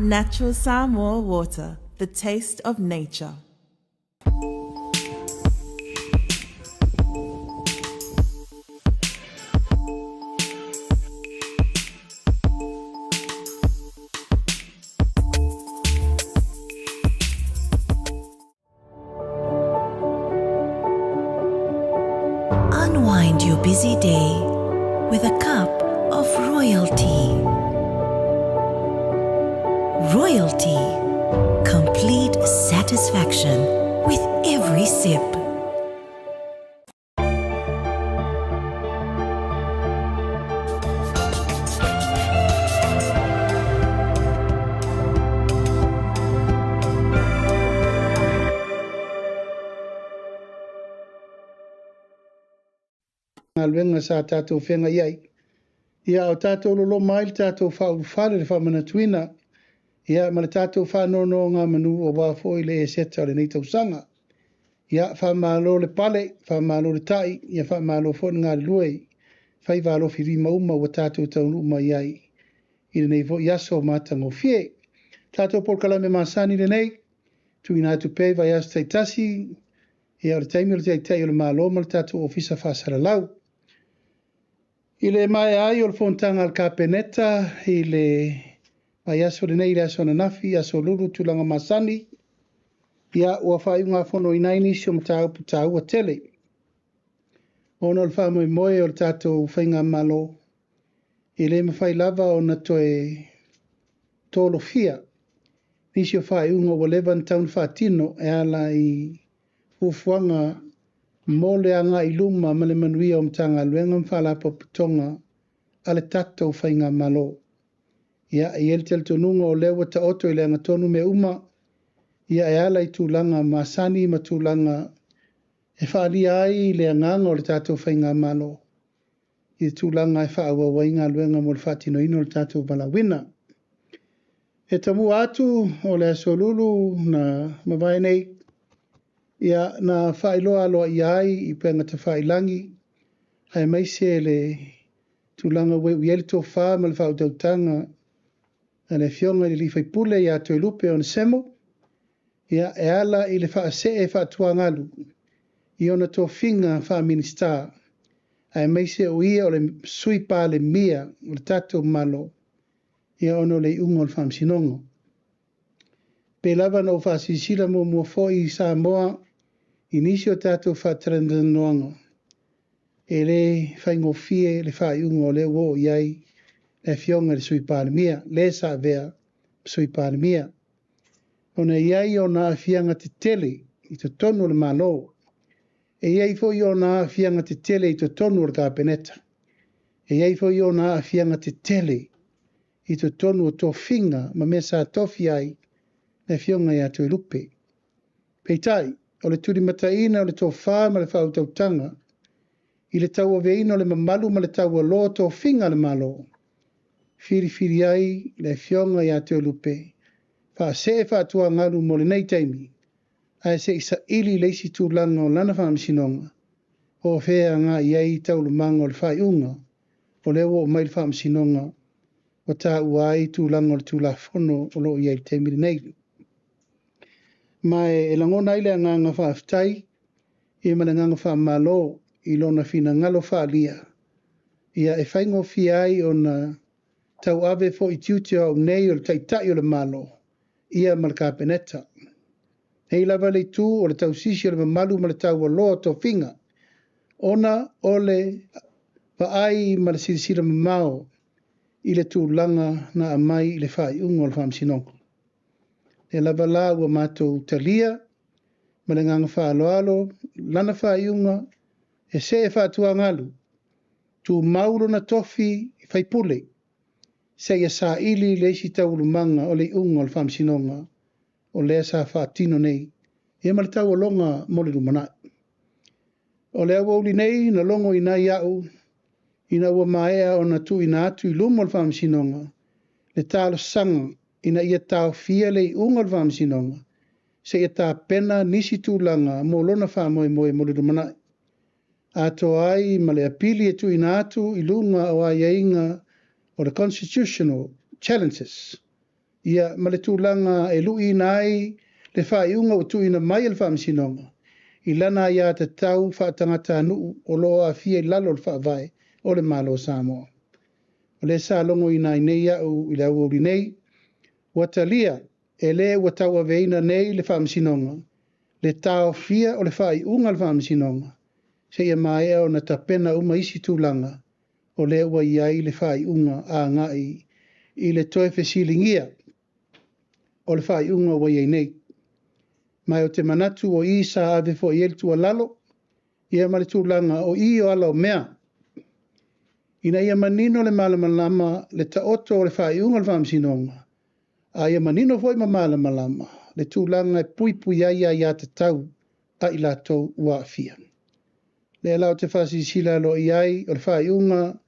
Natural Samoa water, the taste of nature. Unwind your busy day with a cup of royalty. Royalty, complete satisfaction with every sip. Alwenga sa tātou whenga iai. Ia o tātou lolo mai tātou whau whare le whamana tuina. Ia ma le tātou whanono ngā manu o wāfo i le e seta o le nei tausanga. Ia whamalo le pale, whamalo le tai, ia whamalo fon ngā luei. Whai walo whiri mauma wa tātou taunu uma iai. I le nei vo iaso mātango fie. Tātou polkalame māsani le nei. Tuina atu pei vai as taitasi. Ia o le taimi o le taitai o le mālo ma le tātou ofisa whasara lau. I le mai ai o le fontanga al kapeneta, i le mai aso le nei le aso na nafi, aso lulu tulanga masani, ia ua whai unga whono inaini si o matau putau a tele. Ono le wha moe moe o le tātou whainga malo, i le mawhai lava o na toe tolo fia, nisi o whai unga o levan taun whatino e ala i ufuanga mole anga i luma ma le manuia o mtanga luenga mwhala po putonga ale tatou whainga malo. Ia e el tel tonunga o lewa ta oto i le anga tonu me uma. Ia e ala i tūlanga masani ma tūlanga e whaalia ai le anganga o le tatou whainga malo. I tūlanga e whaawa wainga luenga mo le whatino ino le tatou balawina. E tamu atu o le asolulu na mawai nei. Ia na whailoa aloa iai i penga ta whailangi. Hai maise le tūlanga wei ele tō whā ma le whautautanga. A le fionga i li whaipule i ato i lupe o na semo. Ia e ala i le whaase e whaatua ngalu. I ona tō whinga wha minister. Hai maise o ia o le sui pā le mia o le tatou malo. Ia ono le ungo le whamsinongo. Pe lava no whaasisila mo mua fōi i Samoa. Inisi o tātou whatarandanoanga. E le whaingo fie le whaiunga o le wo iai le fionga le sui pāremia, le sa vea sui pāremia. Ona iai o nā fianga te tele i te tonu le malo. E iai fo i o nā fianga te tele i te tonu le kapeneta. E iai fo i o nā fianga te tele i te tonu o tō whinga ma me sa tofi ai le fionga i atu i lupe. Peitai, o le turi mataina o le tō whā ma le whautautanga, i le tau o veina o le mamalu ma le tau o lo tō whinga le malo. Whiri ai le fionga i atu lupe. Wha se e whaatua ngaru mo le nei taimi. Ai se isa ili leisi tūlanga o lana whaamsinonga. O whea ngā iai tau lumanga o le whaiunga. O lewo o mai le whaamsinonga. O tā uai tūlanga o le tūlafono o lo iai taimi le nei. Mai e langona ile a nganga whaaftai, i mana nganga wha malo, i lona whina ngalo whaalia. Ia e whaingo ai o na tau ave fo i tiutia o nei o le taitai o le malo, ia ma le kapeneta. Hei lava le tū o le tau sisi o le mamalu ma le tau o loa tō whinga. Ona o le vaai ma le sirisira mamao, i le tūlanga na amai i le whai ungo o le whamsinongo. E lava la ua mātou talia, ma le nganga whaaloalo, lana whaiunga, e se e whaatua ngalu, tu mauro na tofi whaipule, se ia sa ili le isi tau lumanga o le unga o le whamsinonga, o lea sa whaatino nei, e ma le tau o longa mo le rumanai. O lea wauli nei, na longo ina iau, ina ua maea o na tu ina atu i lumo o le whamsinonga, le talo sanga, ina ia tau fia le unga le whamsinonga, se ia tā pena nisi tūlanga mo lona wha moe mo le rumanai. Ato ai ma le apili e tu ina atu i lunga o ai ainga o the constitutional challenges Ia ma le tūlanga e lui nai le whaiunga o tuina mai le whaamsinonga. I lana ia te tau whaatangata nuu o loa fia i lalo le whaavai o le malo Samoa. O le sa longo i nai nei au i le au ori nei. Watalia e le watau aveina nei le whaamsinonga. Le tau fia o le whaiunga le whaamsinonga. Se ia mai o na tapena uma isi tūlanga o le ua iai le whaiunga a ngai i le toe whesilingia o le whaiunga wa iai nei. Mai o te manatu o i sa ave fo i eltu a lalo, ia ma le tūlanga o i o ala o mea. Ina ia manino le malamalama le taoto o le whaiunga le whaamsinonga. A ia manino fo i ma malamalama le tūlanga e pui pui aia ia te tau a i lato ua fia. Le lau te whasi sila lo iai o le whaiunga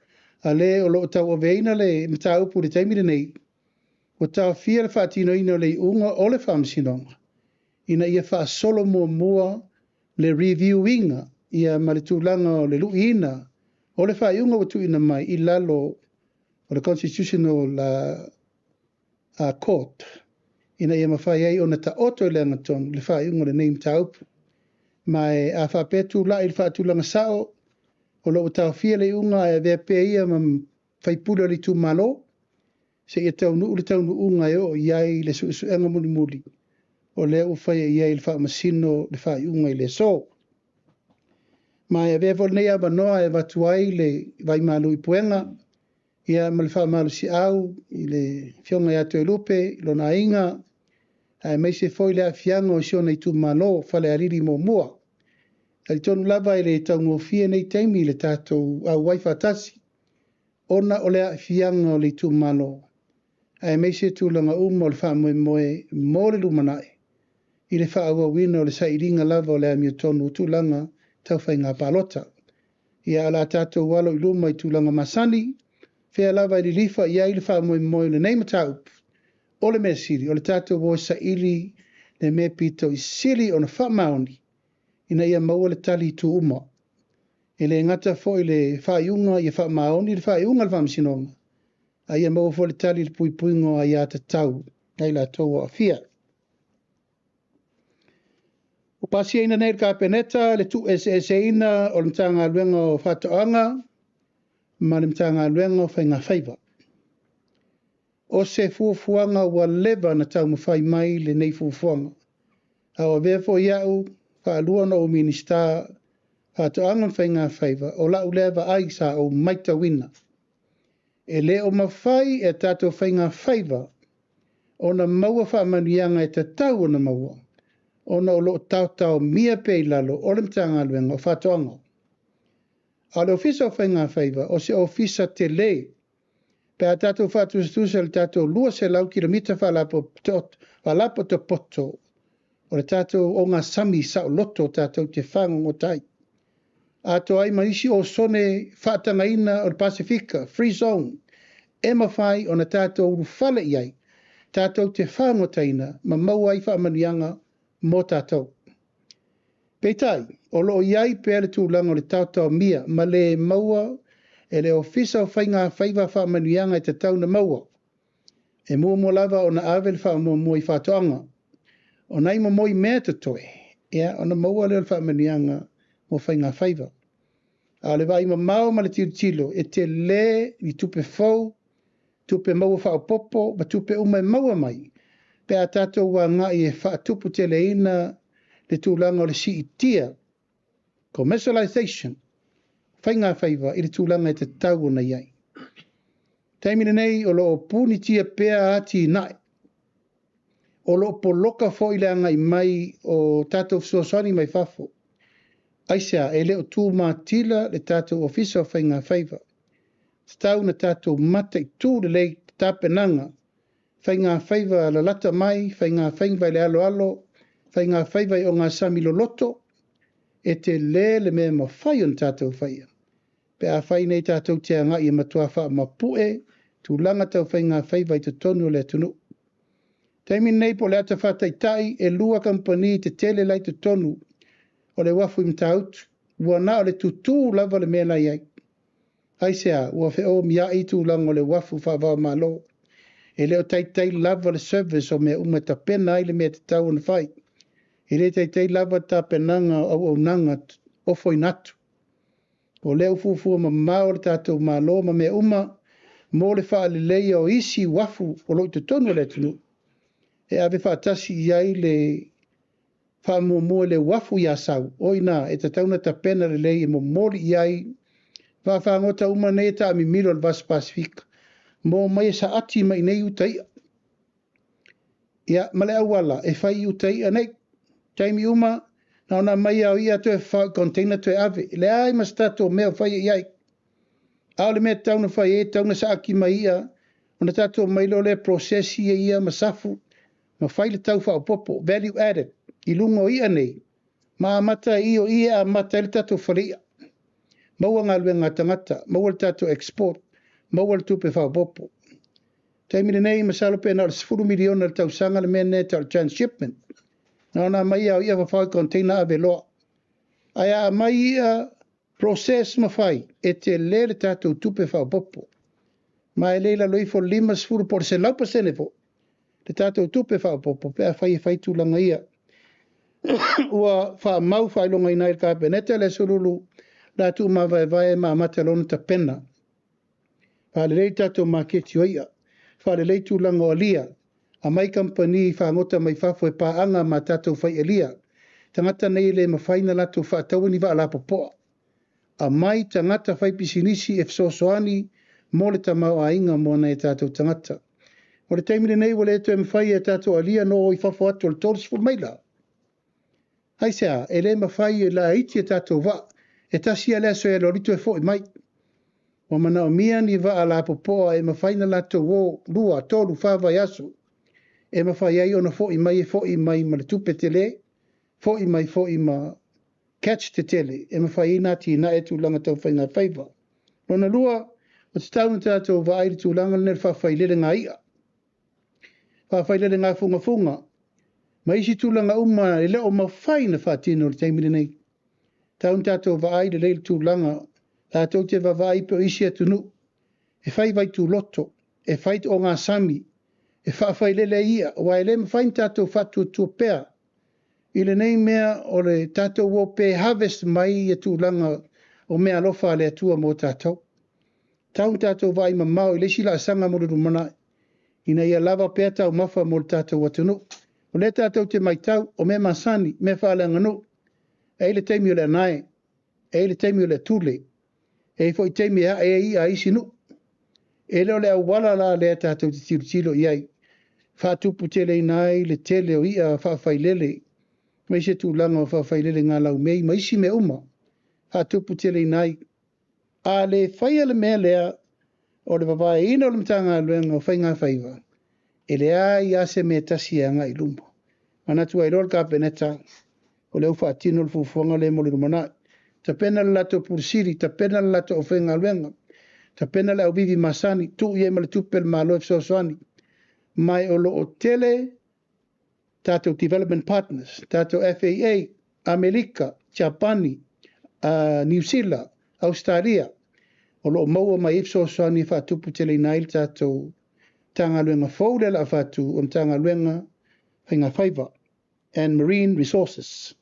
a le o lo tau o veina le mta upu le taimile nei. O tau fia le whaatino ina le unga o le whaamsinonga. Ina ia wha solo mua le reviewinga ia ma le tūlanga o le luina o le whaiunga watu ina mai i lalo o le constitutional court. Ina ia mawhai ai o na ta oto i le angatong le whaiunga le nei mta upu. Mai a whapetu la i le whaatulanga sao o lo tau fia le unga e vea pe ia ma whaipura li tu malo. Se ia tau nuu le tau nuu unga e o iai le suenga muli muli. O le u whai iai le whaamasino le whai unga i le so. Mai e vea vol nei aba noa e watu ai le vai malu i puenga. Ia ma le whaamalu si au i le fionga ia tue lupe i lo na inga. Ai mai se foi le a fianga o siona i tu malo whale ariri mo mua. Ai tonu lava i le tau ngofia nei taimi le tātou au waifa tasi. Ona o le a fianga o le tu malo. Ai mai se tūlanga uma o le wha moe mo le lumanai. I le wha awa wina o le sairinga lava o le amia tonu tūlanga tau whai ngā palota. Ia ala tātou walo i luma i tūlanga masani. Whea lava i li lifa i ai le wha moe le neima taup. O le mea siri o le tātou o sairi le mea pito i siri o na wha maoni. Ina ia maua le tali tu uma. E le ngata fo i le whaiunga i wha maoni le whaiunga le whamsinonga. A ia maua fo le tali le pui puingo a ia te tau. Nei la tau a fia. O pasi ina nei ka peneta le tu ese ina o le tanga luenga o whatoanga. Ma le tanga luenga o whainga whaiva. O se fuafuanga wa leva na tau mawhai mai le nei fuafuanga. A o vefo iau whaalua na o minista whatoanga whainga whaiva o lau leva ai sa o maita wina. E le o mawhai e tato whainga whaiva o na maua whaamanianga e te tau o na maua. O na o lo tau mia pei lalo o le mtanga luenga o whatoanga. A le ofisa o whainga whaiva o se ofisa te le. Pe a tato whatustusa le tato lua se lau kilomita whalapo te poto. O le tato o ngā sami sa o loto tato te whango o tai. A to ai maisi o sone whaatanga ina o le Pasifika, free zone. E mawhai o na tato uru whale iai. Tato te whango taina ma maua i whaamanianga mo tato. Peitai, o loo iai pēle tūlanga o le tautau mia ma le maua e le ofisa o whainga whaiva whaamanianga i te tau na maua. E mua mo lava o na awe le whaamua i whatoanga. O nei mo moi mea te toe, ia o na maua le whaamanianga mo whainga whaiva. A le vai ma mau ma le tilo e te le i tupe fau, tupe maua whaopopo, ma tupe umai maua mai. Pe a tātou wa ngai e whaatupu te le ina le tūlanga o le si itia, commercialization, whainga whaiva i le tūlanga e te tau na iai. Taimine nei o lo puni tia pea ati nai. O lo poloka fo i le angai mai o tātou fsuasani mai fafo. Aisea e leo tū mātila le tātou ofisa o whainga whaiva. Tau na tātou mata i tū le lei tāpenanga. Whainga whaiva la lata mai, whainga whainga le alo alo, whainga whaiva o ngā sami lo loto, e te le mea ma whai on tātou whaia. Pe a whai nei tātou te anga i matua wha ma pue, tū langa tau whainga whaiva i te tonu le tunu. Taimin nei po le ata whatai tai e lua kampani te tele lai te tonu o le wafu imtautu, ua na o le tutu lava le mea lai ai. Aisea, ua whe o mia i tū langa o le wafu whawao malo. e leo tai lava le service o mea uma ta pena ai le mea te tau na whai. E le tai lava ta penanga au nanga o foi natu. O leo fufu ma mao le tātou malo ma mea uma mo le wha le leia o isi wafu o loi te tonu le tunu. E ave whaatasi iai le wha mua le wafu ia sau. Oina e ta tauna ta pena le leia mo mori iai wha ngota uma nei ta mi milo le vas Pasifika. Mo mai sa ati mai nei utai. Ia male awala e whai utai nei. Taimi uma na ona mai au ia to e wha container to e ave. Le ai mas tato mea whai iai. Au le mea tauna whai e tauna sa aki mai ia. Ona tato mai lo le processi ia masafu. Ma whai le tau wha popo. Value added. I lungo ia nei. Ma amata i o ia amata le tato wharia. Maua ngā lue ngā tangata. Maua le tato export. Maua le tupe wha popo. Taimine nei masalo pena le 10 miliona le tau sanga le mea ne tau transshipment. Na ona mai au ia whai container ave loa. Aia mai ia process mawhai e te le tatou tupe wha popo. Ma e leila loifo 5% laupa sene fo. Le tatou tupe wha popo pe a whai tūlanga ia. Ua wha mau whai longa ina il kāpeneta le surulu la tu ma vai ma matalona ta pena. Wha le lei tatou maketi o ia. Wha le lei tūlanga o lia. A mai company wha ngota mai whafo e paanga ma tatou whai e lia. Tangata nei le mawhaina lato wha tauani wa ala popoa. A mai tangata whai pisinisi e fsosoani mo le tamau a inga mo na e tatou tangata. O le taimile nei wale eto e mawhai e tatou alia no i whafo atu le tōris fu maila. Hai sea, e le mawhai e la iti e tatou wa, e tasia lea so e lorito e fo i mai. Wa mana o mia ni wa ala popoa e mawhaina lato wo lua tolu whawa yasu. E mawhai ai ona fo i mai ma le tupe te le, fo i ma catch te tele, e mawhai ina ti na e tūlanga tau whainga whaiva. Lona lua, o te taunu tātou wa airi tūlanga nere whawhai lere ngā ia. Whawhai lere ngā funga. Ma isi tūlanga uma e leo mawhai na whātino le taimine nei. Taunu tātou wa airi leile tūlanga, tātou te wa ai pe o isi atunu. E whai vai tū loto, e whai o ngā sami, e whawhai lele ia, wa e le mawhai tātou whatu tū pēr. I le nei mea o le tātou o pe harvest mai e tūlanga o mea lofa le atua mō tātou. Taun tātou vai mamau i le sila asanga mo le rumana. Ina ia lava pēr tau mafa mo le tātou atunu. O le tātou te mai tau o me masani, me whaale anganu. E le teimi o le anae, e le teimi o le tūle. E fo i teimi a i a isinu. E leo le awala la le tātou te tilo iai. Whātupu tele inai le tele o ia whawhai lele. Mai se tūlanga o whawhai lele ngā lau mei, mai si me uma. Whātupu tele inai. A le whaia le mea lea, o le wawai ina o le mtanga luenga o whainga whaiva. E le ai ase me tasi anga i lumbo. Manatua i rol ka peneta, o le ufa atino le fufuanga le mo le rumana. Ta pena le lato pursiri, ta pena le lato o whainga luenga. Ta pena le au vivi masani, tu ie ma le tupel malo e fsosoani. Mai o lo o tele, tātou development partners, tātou FAA, Amerika, Japani, New Zealand, Australia, o lo maua mai fsosoani whatupu tele inail tātou tanga luenga fōle la whatu o tanga luenga whainga whaiva and marine resources.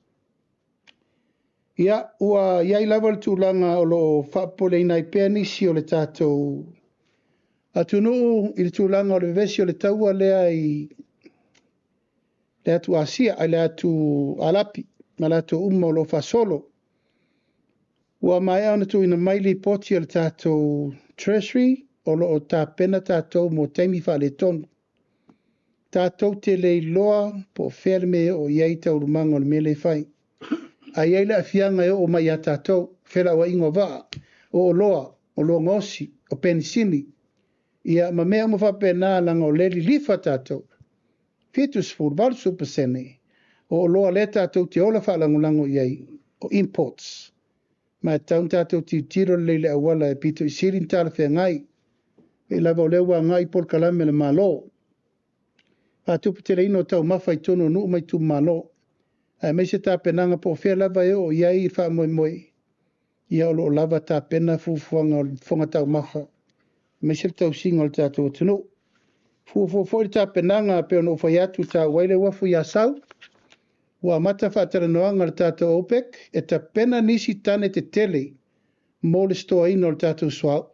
Ia, ua iai level tūlanga o lo whapole inai pēr nisi o le tātou atunu i le tūlanga o le vesi o le taua lea i le atu asia, ai le atu alapi, ma le atu uma o lo whasolo. Ua mai au na tu ina maili poti o le tātou treasury, o lo o tā pena tātou mo teimi wha le tonu. Tātou te lei loa po ferme o iei tau rumanga o le mele whai. A iei le afianga e o mai a tātou, whera wa ingo waa, o loa, o loa ngosi, o penisini. Ia ma mea mo whapena langa o leli lifa tātou. Fitus fur, valsu pasene. O loa le tātou te ola whalangulango iei, o imports. Ma taun tātou ti tiro leile awala e pito i sirin tala whea ngai. E lava o lewa ngai pol kalame le malo. A tupu te reino tau mawhai tono nu mai tu malo. A me se tā penanga po whea lava e o iai i wha moe moe. Ia o lo lava tā pena fufuanga o whonga tau mawha. Me se tau singa o tātou tunu. Fu le tapenanga pe ona ufa atu ta waile wafu ya sau. Wa mata whaatara noanga le tātou OPEC e ta pena nisi tane te tele mo le stoa ino le tātou swau.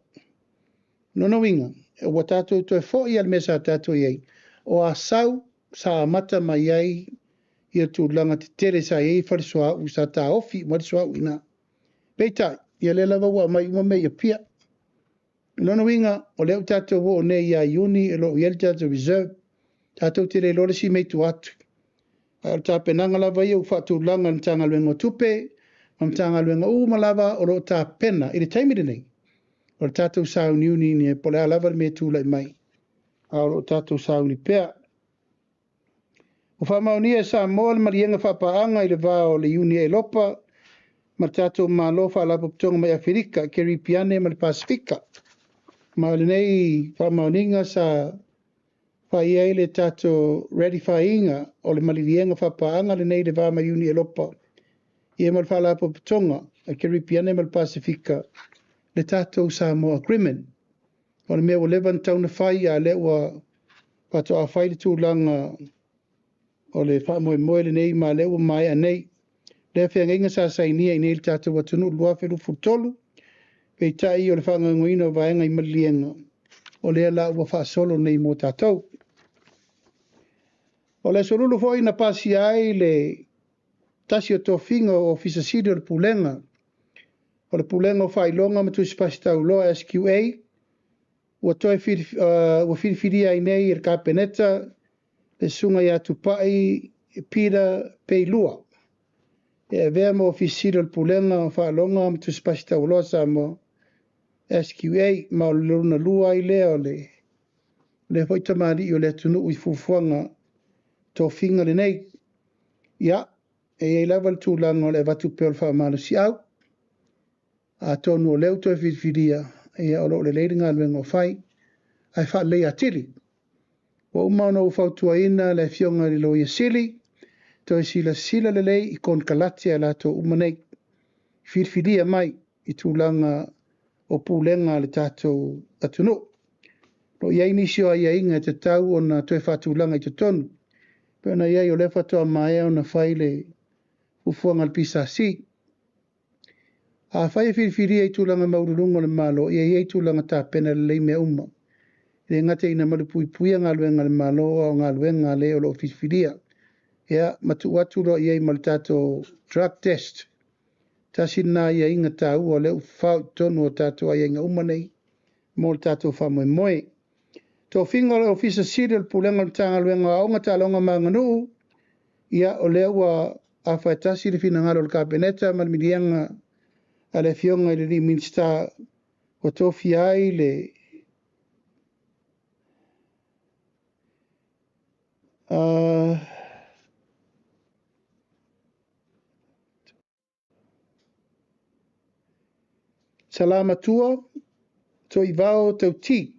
Nono winga, e wa tātou toi fo i al mesa tātou iei. O a sau sa mata mai ai ia tu langa te tele sa iei whare swau sa tā ofi mo le swau ina. Peitai, ia le lava wa mai uma me ia pia. Nono winga, o leo tātou wo o ne ia uni e lo iel tātou reserve. Tātou te le lore si mei tu atu. Al ta penanga lava ia ufatu langa na tanga luenga tupe, mam tanga luenga malava o lo ta pena, i le taimire nei. O le tātou sau ni uni ni e pole a lava me tu lai mai. A o lo tātou sau ni pea. O wha maunia sa moa le marienga whapaanga i le vā o le uni e lopa, ma tātou malo wha lapa putonga mai Afrika, Keripiane ma le Pasifika. Ma le nei wha mauninga sa wha iei le tātou ratifyinga o le malirienga whapaanga le nei le vā mai uni e lopa. Ie ma le wha lapa putonga, a Keripiane ma le Pasifika, le tātou Samoa Agreement. O le mea o levan tauna whai a le ua pato a whai le tūlanga o le wha moe le nei ma le ua mai a nei. Le whea ngenga sa sainia i nei le tātou watunu lua whelu futolu, pei tai o le whangangoina o vaenga i malienga. O lea la ua wha solo nei mo tātou. O le solulu fo ina pasi ai le tasi o tofinga o fisa sidi o le pulenga. O le pulenga o whailonga matu spasi tau loa SQA. Ua toi whiriwhiri ai nei i le kapeneta le sunga i atu pai pira peilua. E vea mo fisiri o le pulenga o whailonga matu spasi tau loa sa mo SQA ma o le luna lua i lea o le hoitamari o le tunu ui fufuanga tofinga le nei. Ia, e lava le tūlanga o le vatu peo le whaamalo si au. A tonu o leo toi whiriwhiria e o lo le leiringa luenga o whai. Ai wha lei atiri. Wa umana o whautua ina le fionga li loia sili. Toi sila le lei i kon kalati a lato umanei. Whiriwhiria mai i tūlanga o pūlenga le tātou atunu. Lo iai nisio ai inga te tau o na toi whatūlanga i te tonu. Pena iai o le whatoa mai o na whaile ufuanga le pisa si. A whai whiriwhiria i tūlanga maururunga le malo, iai tūlanga tā pena le lei mea uma. Le ngate ina marupuipuia ngā luenga le malo o ngā luenga le o lo whiriwhiria. Ia matu watu lo iai mal tātou drug test. Tasi nā ia inga tā ua le ufau tonu o tātou ai inga umanei mo le tātou whamoe moe. Tō whinga le ofisa siri le pulenga le tanga luenga o ngā tālonga manganu, ia o le ua a whaitasi le whina ngaro le kapeneta malmirianga a le fionga i le minsta o tofi ai le salama tua to i vao tau ti.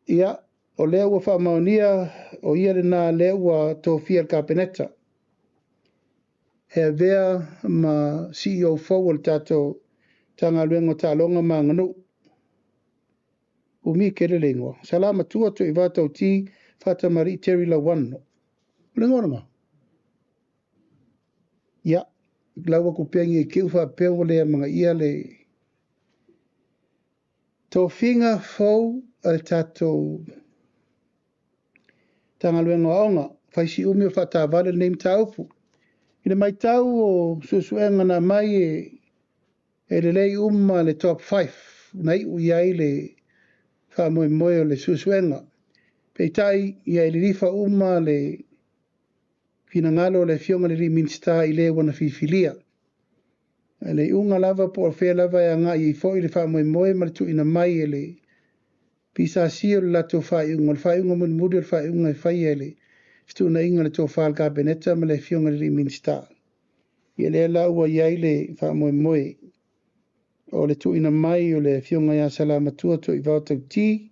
Ia, o lea ua whaamaonia o ia le nā lea ua tō fia le kapeneta. He vea ma CEO fau o le tātou tanga luenga tālonga ma nganu. Umi kere lengua. Salama tua to i vao tau ti whata mari Terry Lawano. Lengona ma. Ia, lawa kupengi e kiu wha peo lea mga ia le tō whinga fau al tātou tanga luenga aonga, whaisi umi o whata vale neim taupu. Ina mai tau o susuenga na mai e le lei le top 5, nei ui ai le whamoe moe o le susuenga. Peitai ia le rifa le finangalo le fionga le minsta i le wana fifilia. Le unga lava po whea lava e anga i fo i le whamoe moe ma le tu ina mai e le pisa si o le lato whaiunga. Le whaiunga mun muri o le whaiunga e whai e le fitu na inga le tō whaal ka beneta ma le fionga le minsta. Ia le la ua iai le whamoe moe o le tu ina mai o le fionga ia salama tua to i vātau ti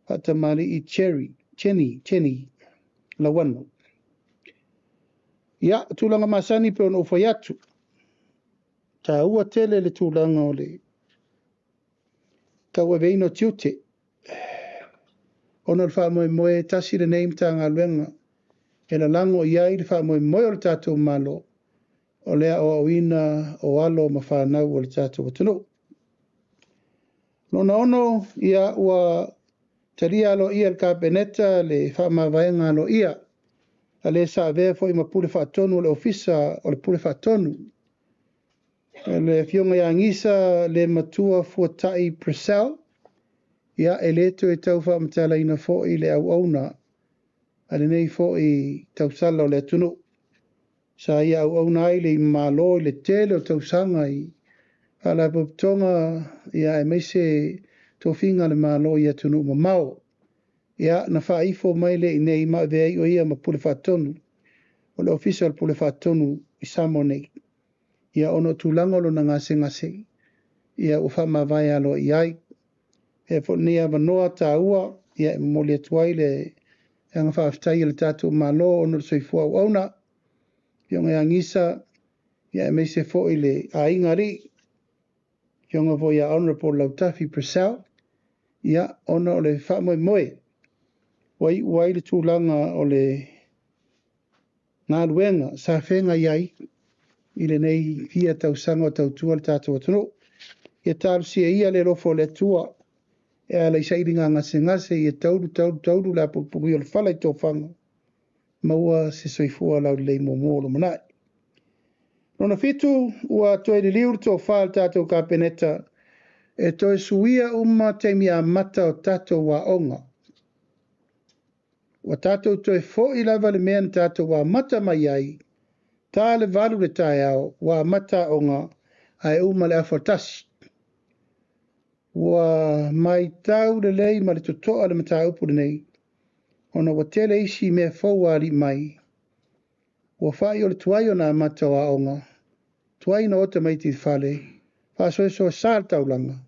hata mari i Chenny, la wano. Ia, tūlanga masani pe ono uwhai atu. Tā ua tele le tūlanga o le ka ua veino tiute. Ona le wha moe moe tasi le neim ta ngā luenga. E la lango iai le wha moe moe o le tātou malo. O lea o awina o alo ma whanau o le tātou watunu. Lona ono ia ua taria alo ia le kapeneta le wha mawaenga alo ia. A le sa vea fo i ma pule whaatonu o le ofisa o le pule whaatonu. Le fionga ia ngisa le matua fuatai Purcell. Ia e leto e tau wha matala ina fo i le au auna. A le nei fo i tau sala o le atunu. Sa ia au auna ai le i malo i le tele o tau sanga i. Ala puptonga ia e meise tofinga le malo i atunu ma mau. Ia na wha ifo mai le i nei ma vei o ia ma pule whaatonu. O le official pule whaatonu i samo nei. Ia ono tūlangolo na ngase. Ia ufa ma vai alo i ai. E fo nia vanoa tā ua, ia e moli atuai le anga whaaftai le tātou malo ono le soifua au auna. Ionga ia ngisa, ia e meise fo i le a ingari. Ionga vo ia Honorable Lautafi Purcell. Ia ono le wha moe moe. Wai le tūlanga o le ngā luenga sa whenga iai. I le nei fia tau sanga o tau tua le tātou atunu. Ia tāru sia ia le rofo le tua. E ala isa iringa ngase i e tauru la pupugi o le whala i tō whanga. Maua se soifua lau lei mōmōlo manai. Nona fitu ua toi le liur tō whal tātou ka peneta e toi suia teimi a mata o tātou wa onga. Wa tātou toi fo i lava le mea tātou wa mata mai ai. Tā le valu le tai au wa mata onga ai le afortasi. Wa mai tau le lei ma le totoa le mata upu nei. Ona wa tele isi mea fōua li mai. Wa whai o le tuai o nā mata wa onga. Tuai na ota mai ti whale. Wha so sāl taulanga.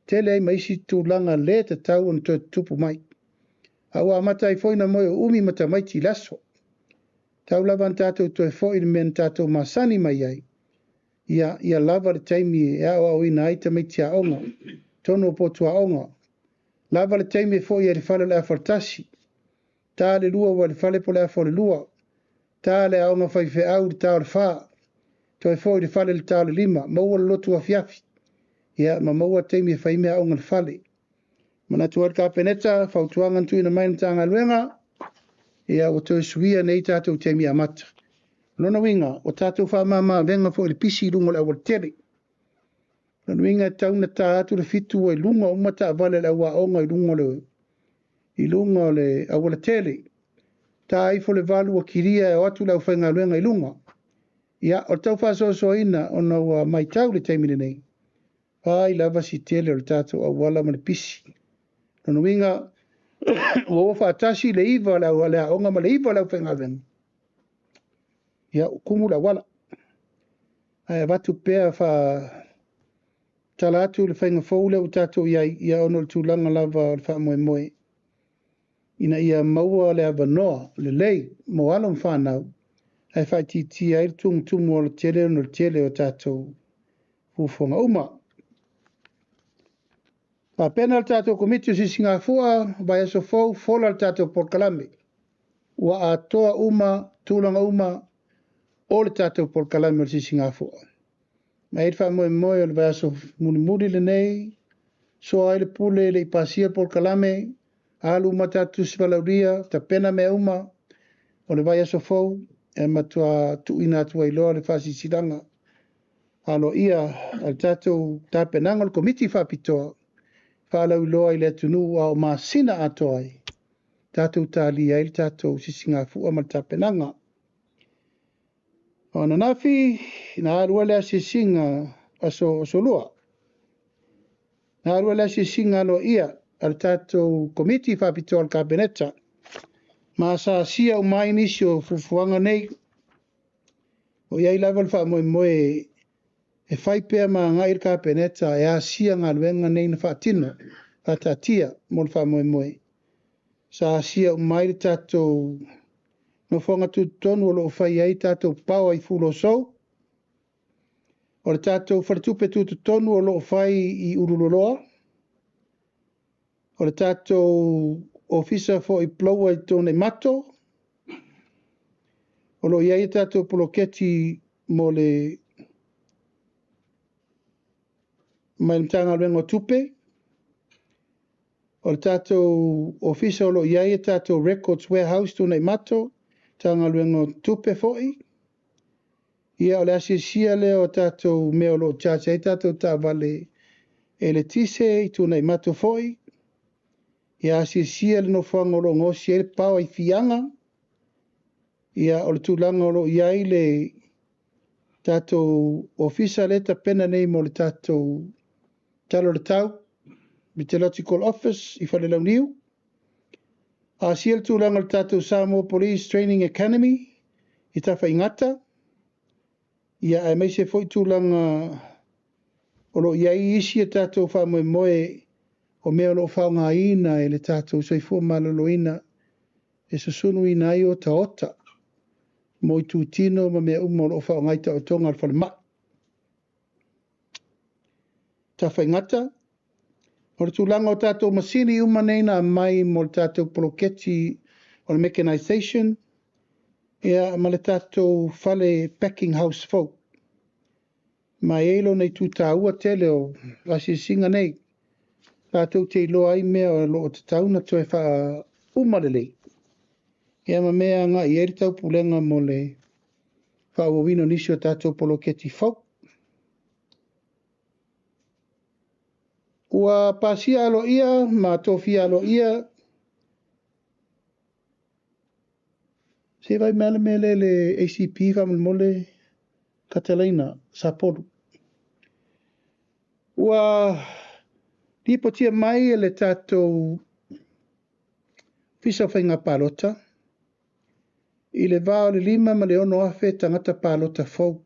Tele mai isi tūlanga le te tau on tō tupu mai. A wa mata i fōina moe o umi mata mai ti laso. Tau lava tātou toi fōi le men tātou masani mai ai. Ia lava le taimi e au ina aita mai ti a onga. Tono po tua onga. Lava le taimi e fōi e le whale le afartasi. Tā le lua wa le whale po le afo le lua. Tā le aonga whai whi au le tau le whaa. Toi fōi le whale le tau le lima. Maua le lotu a fiafi. Ia ma maua taimi e whai mea aonga le whale. Mana tuar ka peneta, whautuangan tui na mai na tanga luenga. Ia o toi suia nei tātou taimi a mata. Lona winga, o tātou whamama venga fōi le pisi lungo le awal tere. Lona winga tauna tā atu le fitu o i lunga o mata a vale le awa onga i lunga le awal tere. Tā ifo le valu o kiria e o atu lau whainga luenga i lunga. Ia o tau whaso ina o na ua mai tau le taimine nei. Pai lava si tele o le tātou a wala ma le pisi. Lona winga, o whaatasi le iwa lau le aonga ma le iwa lau whainga luenga. Ia kumu la wala. Ai watu pea wha talatu le whainga fōule o tātou ia ono le tūlanga lava o le wha moe moe. Ina ia maua le avanoa, le lei, mo alon whanau. Ai whai titi ai tumu o le tele o tātou fufonga uma. Pa pena le tātou komiti o sisinga fua, vai aso fau, fola le tātou Port Kalame. Ua atoa uma, tūlanga uma, o le tātou Port Kalame o sisinga fua. Mai e wha moe moe o le vai aso muri le nei, so ai le pule le ipasia Port Kalame, alu matatu sipalauria, ta pena me uma, o le vai aso fau, e matua tuina atua iloa le whasi silanga. Alo ia, al tātou tāpenanga le komiti whapitoa, whalau iloa i le tunu au masina atoa ai. Tātou tāli ai le tātou sisinga fua ma tāpenanga. O na nafi, na arua le sisinga aso lua. Na arua le sisinga alo ia, al tātou komiti whapitoa al kabineta. Ma sa sia o mai nisi o fufuanga nei. O iai level wha moe e whaipea ma ngai ka peneta e a sia ngā luenga nei na whaatino. Whaatatia mo wha moe. Sa sia o mai le tātou no whanga tu tonu o lo whai ai tātou pau ai fulo sou. O le tātou wharatupe tu tonu o lo whai I uruloloa. O le tātou ofisa fo I ploua I tōne mato. O lo iai tātou poloketi mo le mai mtanga rengo tupe. O le tātou ofisa o lo iai tātou records warehouse tōne mato. Tanga rengo tupe foi. Ia o le asisia le o tātou mea o lo chacha I tātou tā vale e le tise I tōne mato foi. Ia asisia le no whanga o lo ngosi e le pāua I fianga. Ia o le tūlanga o lo iai le tātou ofisa le ta pena nei mo le tātou talo le tau, Meteorological Office I whale lau niu. Asia le tūlanga le tātou Samoa Police Training Academy I ta whaingata. Ia ai mai se foi tūlanga o lo iai isi e tātou whamoe moe o mea lo whaunga ina e le tātou soifua malolo ina e susunu ina ai o ta ota. Mo I tūtino ma mea umo lo whaunga ita o tonga al whale mak. Ta whaingata. O le tūlanga o tātou masini umaneina mai mo le tātou poloketi o le mechanization. Ia ma le tātou whale packing house folk. Ma eilo nei tūtāua tele o rasi singa nei. Tātou te iloa ai mea o lo o te tauna toi wha umalelei. Ia ma mea nga I eri tau pulenga mo le wha wawino nisi o tātou poloketi folk. Ua pasia alo ia, ma tofia alo ia. Se vai mele mele le ACP wha mole Catalina, Sapporo. Ua lipotia mai e le tātou fisa whainga pālota. I le vāo le 5 ma le 6 afe tangata pālota fau.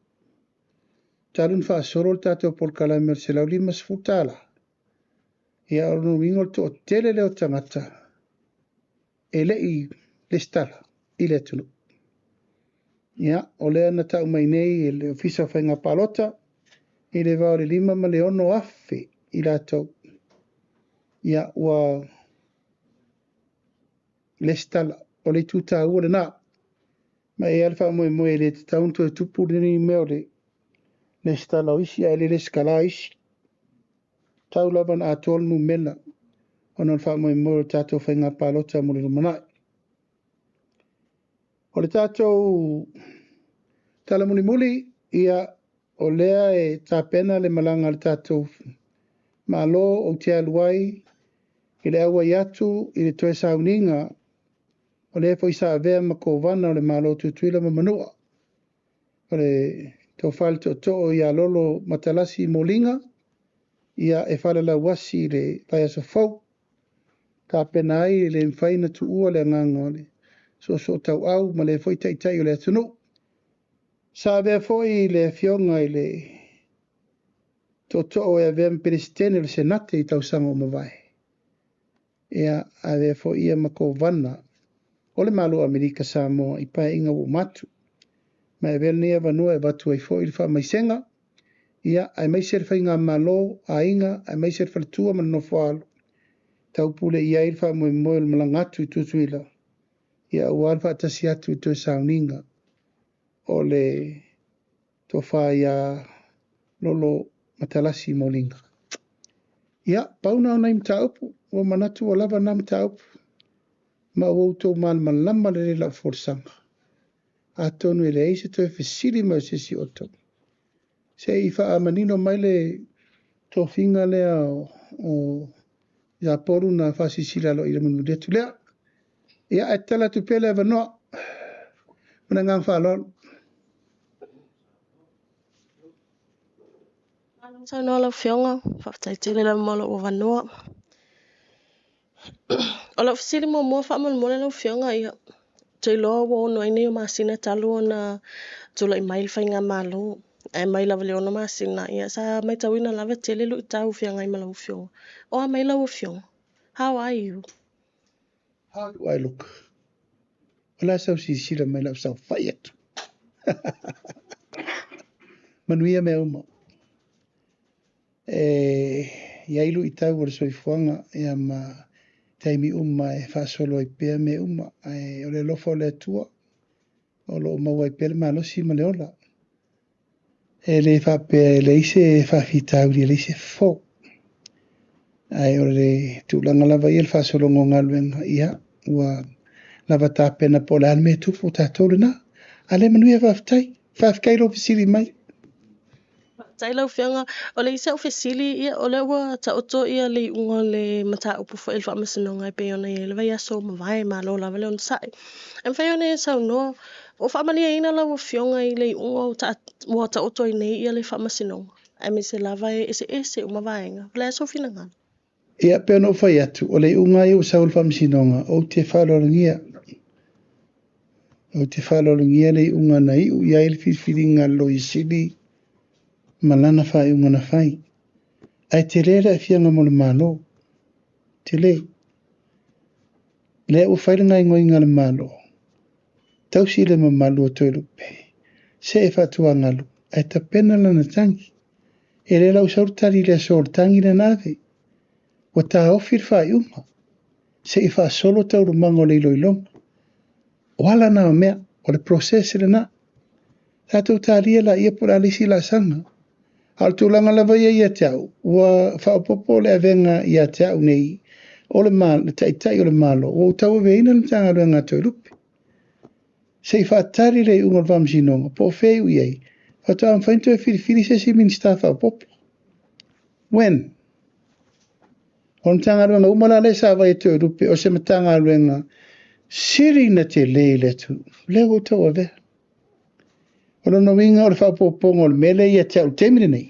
Talun wha asoro le tātou polkalai mer se lau 5 sfutala. Ia ono wingol to o tele leo tangata. E le I le stala, I le tunu. Ia, o lea na tau mai nei e le fisa whainga pālota. I le vāo le 5 ma le 6 afe I la tau. Ia, ua le stala o le tuta ua le nā. Ma e alfa moe moe le te taunto e tupu ni meo le stala o isi a le skala isi. Tau laban a tolu mena. Ono alfa moe moe tātou whainga pālota mo le rumanai. O le tātou talamuni muli ia o lea e tāpena le malanga le tātou malo o te aluai I le aua iatu I le toe sauninga o le efo isa avea mako vana o le malo tutuila ma manua. O le tau whale to I a lolo matalasi molinga ia e whale la wasi le vai so fau. Ka pena ai le mwhaina tu ua le nganga o le so tau au ma le foi tai o le atunu. Sa avea foi le fionga I le to e avea mperesitene le senate I tau sanga o mawai. Ia avea foi ia mako vana o le malo Amerika Samoa I pae inga o matu. Ma e vele nia vanua e watu ai foi I wha maisenga. Ia ai maise le whainga malo a inga, ai maise le whaletua man no whaalo. Tau pule ia I wha moe moe le malangatu I tutuila. Ia ua alfa atasi atu I toe sauninga. O le to wha ia lolo matalasi molinga. Ia, pauna o naim taupu, o manatu o lava nam taupu. Ma o tō malama le lau forsanga. A tonu ele eise toi fesili ma sisi oto. Se I wha amanino mai le tō whinga lea o Sapporo na whasisila lo I le munu detu lea. Ia e tala tu pele eva noa. Mana ngang whalolo. Sa no la fionga, whaftaitele la molo o vanua. O la fisiri mo mua whamal mole la fionga ia. Te loa wo no ine o masina talu o na tula I mail whainga malo. E mai lava le ona masina ia. Sa mai tawina lava tele lu I tau fionga I malau fionga. O a mai lau fionga. How are you? How do I look? Wala sau sisila mai lau sau whaiatu. Manuia me uma. Iailu I tau wara soifuanga ia ma taimi uma e whaasolo i pia me uma, ai o le lofo le atua, o lo maua i pia le malosi ma le ola. E le whapea le ise whawhitau le ise fo. Ai o le tūlanga lava i le whaasolo ngonga luenga ia, ua lava tāpena po le alme tupu tātou na, a le manuia whawhitai lo fisili mai. Tai lau whianga, o le isa ufesili ia, o le ua ta oto ia le unga le mata upu fo elfa amasinonga i pe ona ia, le vai aso mawai ma lo lava le on sai. Em whai ona ia sau no, o whaamalia ina lau o whionga i le unga o ta oto i nei ia le whaamasinonga. Ai me se lava e ese o mawaenga, le aso finanga. Ia pe no whai atu, o le unga i o saul whaamasinonga, o te whalorangia. O te whalorangia le unga na i u ia ili whiwhiringa lo i sili, malana whai unga na whai. Ai te lera e whianga mo le malo. Te le. Le o whairinga i ngoi ngā le malo. Tausi le ma malo o toi lupe. Se e whatua ngalu. Ai ta pena lana tangi. E le lau saurtari le sol tangi le nave. Wa ta ofir whai unga. Se e wha solo tauru mango le iloilonga. Wala na o mea. O le process le na. Tātou tāria la ia por alisi la sanga. Al tūlanga lava ia te au, ua whaopopo le avenga ia te au nei, o le malo, tai o le malo, o tau veina le tanga ruenga toi rupe. Se i whaatari le unga le whamsinonga, po wheu iei, whatua am whainto e whiri se si minsta whaopopo. When? O le tanga ruenga, umala le sa vai toi rupe, o se matanga ruenga, siri na te le tu, leo tau avea. O le noinga o le whapoponga o le mele ia te au temire nei.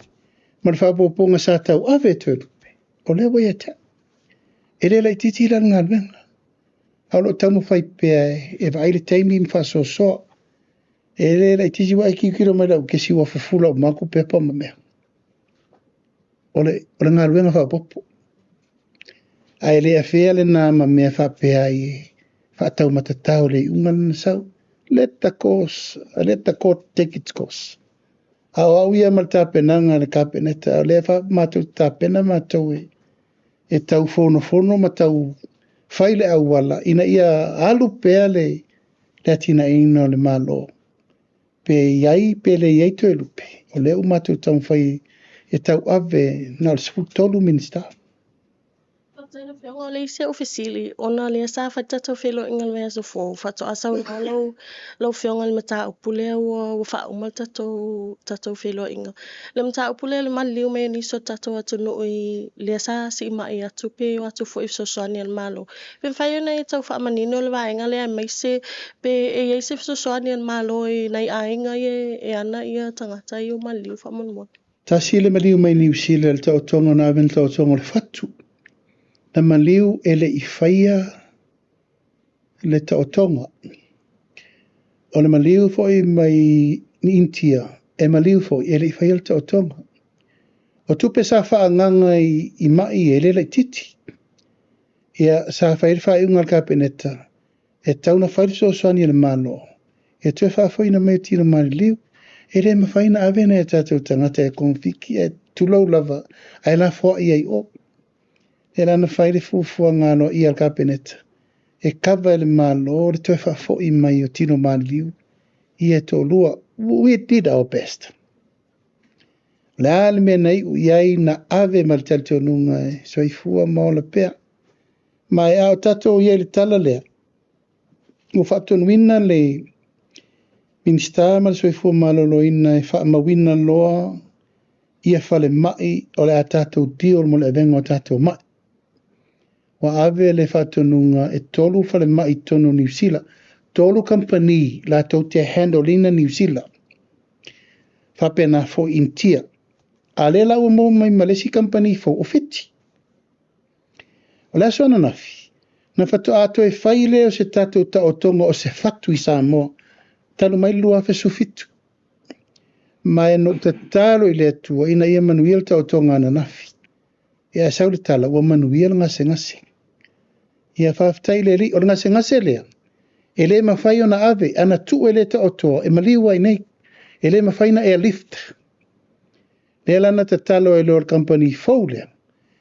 Ma le whapoponga sa tau ave toi rupe. O lewa ia te. E le lai titi lan ngā luenga. Au lo tau mo whai pia e vaile teimi mwha so so. E le lai titi wa iki kiro mai lau kesi wa fufula o maku pepa ma mea. O le ngā luenga whapopo. Ai le a whea le nā ma mea wha pia i whaatau matatau le ungan sau. Let the court take its course. Au ia mal tāpenanga le kāpeneta, le wha mātou tāpena mātou e tau fono mātou whaile au wala, ina ia alu pēa le atina ina le malo. Pe iai, pe le iai toi lupe, o leu mātou tau whai e tau ave na le sfutolu minsta. Taina whionga le ise ofisili, ona le sa whaitato whilo ingal wea so fo, whato asau na lau whionga le mata upule ua wha umal tato whilo inga. Le mata upule le man liu mea niso tato atu no i le sa si ima i atu pe o atu fo ifso soani al malo. Pen whaiona e tau wha manino le waenga le ai maise pe e eise ifso soani al malo i nai ainga e ana ia tangata i o man liu wha mon. Ta sile ma liu mai New Zealand tau tonga na aven tau tonga le fatu. Na maliu ele i whaia le taotonga. O le maliu foi mai ni Intia, e maliu foi ele i whaia le taotonga. O tupe sa whaanganga i mai ele le titi. Ia sa whaia whaia unga le kapeneta, e tauna whaia so soani le mano. E tue whaia na mea tino mani liu, e le ma whaia na avena e tātou tangata e konfiki, e tulau lava, ai la fua i ai o. E lana whaile fufua ngano i al kapeneta. E kawa ele malo, le toi whafo i mai o tino maliu. I e tō lua. We did our best. Le ale mea nei u iai na ave ma le taliteo nunga e so i fua maola pea. Ma e au tato iai le tala lea. U whatonuina le minsta ma le so i fua malolo ina e wha mawina loa ia whale mai o le a tato dio mo le evenga o tato mai. Wa ave le whatonunga e tolu whale mai tono New Zealand. Tolu company la tau te handolina New Zealand. Whapena fo Intia. A le lau mo mai Malaysia company fo ofiti. O le aso ana nafi. Na whatu ato e whaile o se tatou ta o tonga o se whatu i Samoa. Talo mai lua fe sufitu. Mai no te talo i le atua ina ia manuia ta o tonga ana nafi. Ia saule tala ua manuia ngase. Ia whaftai le ri o ngase lea. E le mawhai ona ave, ana tu e le ta otoa, e maliwa i nei. E le mawhai na airlift. Le lana te talo e lor company fau lea.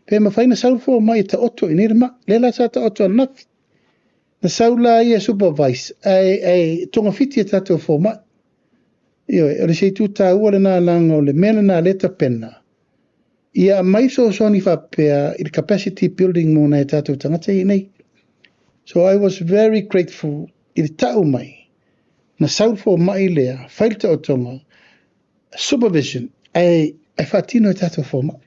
Pe mawhaina sau fo mai ta oto inirma. Lela sa ta oto anafi. Na sau la ia supervise. Ai tonga fiti e tato fo mai. Io, e se tu ta ua le nā langa o le mena nā leta pena. Ia mai so ni whapea i capacity building mo na e tato tangata i nei. So I was very grateful i le tau mai. Na sau fo mai lea, whailta o tonga, supervision, ai whatino e tato fo mai.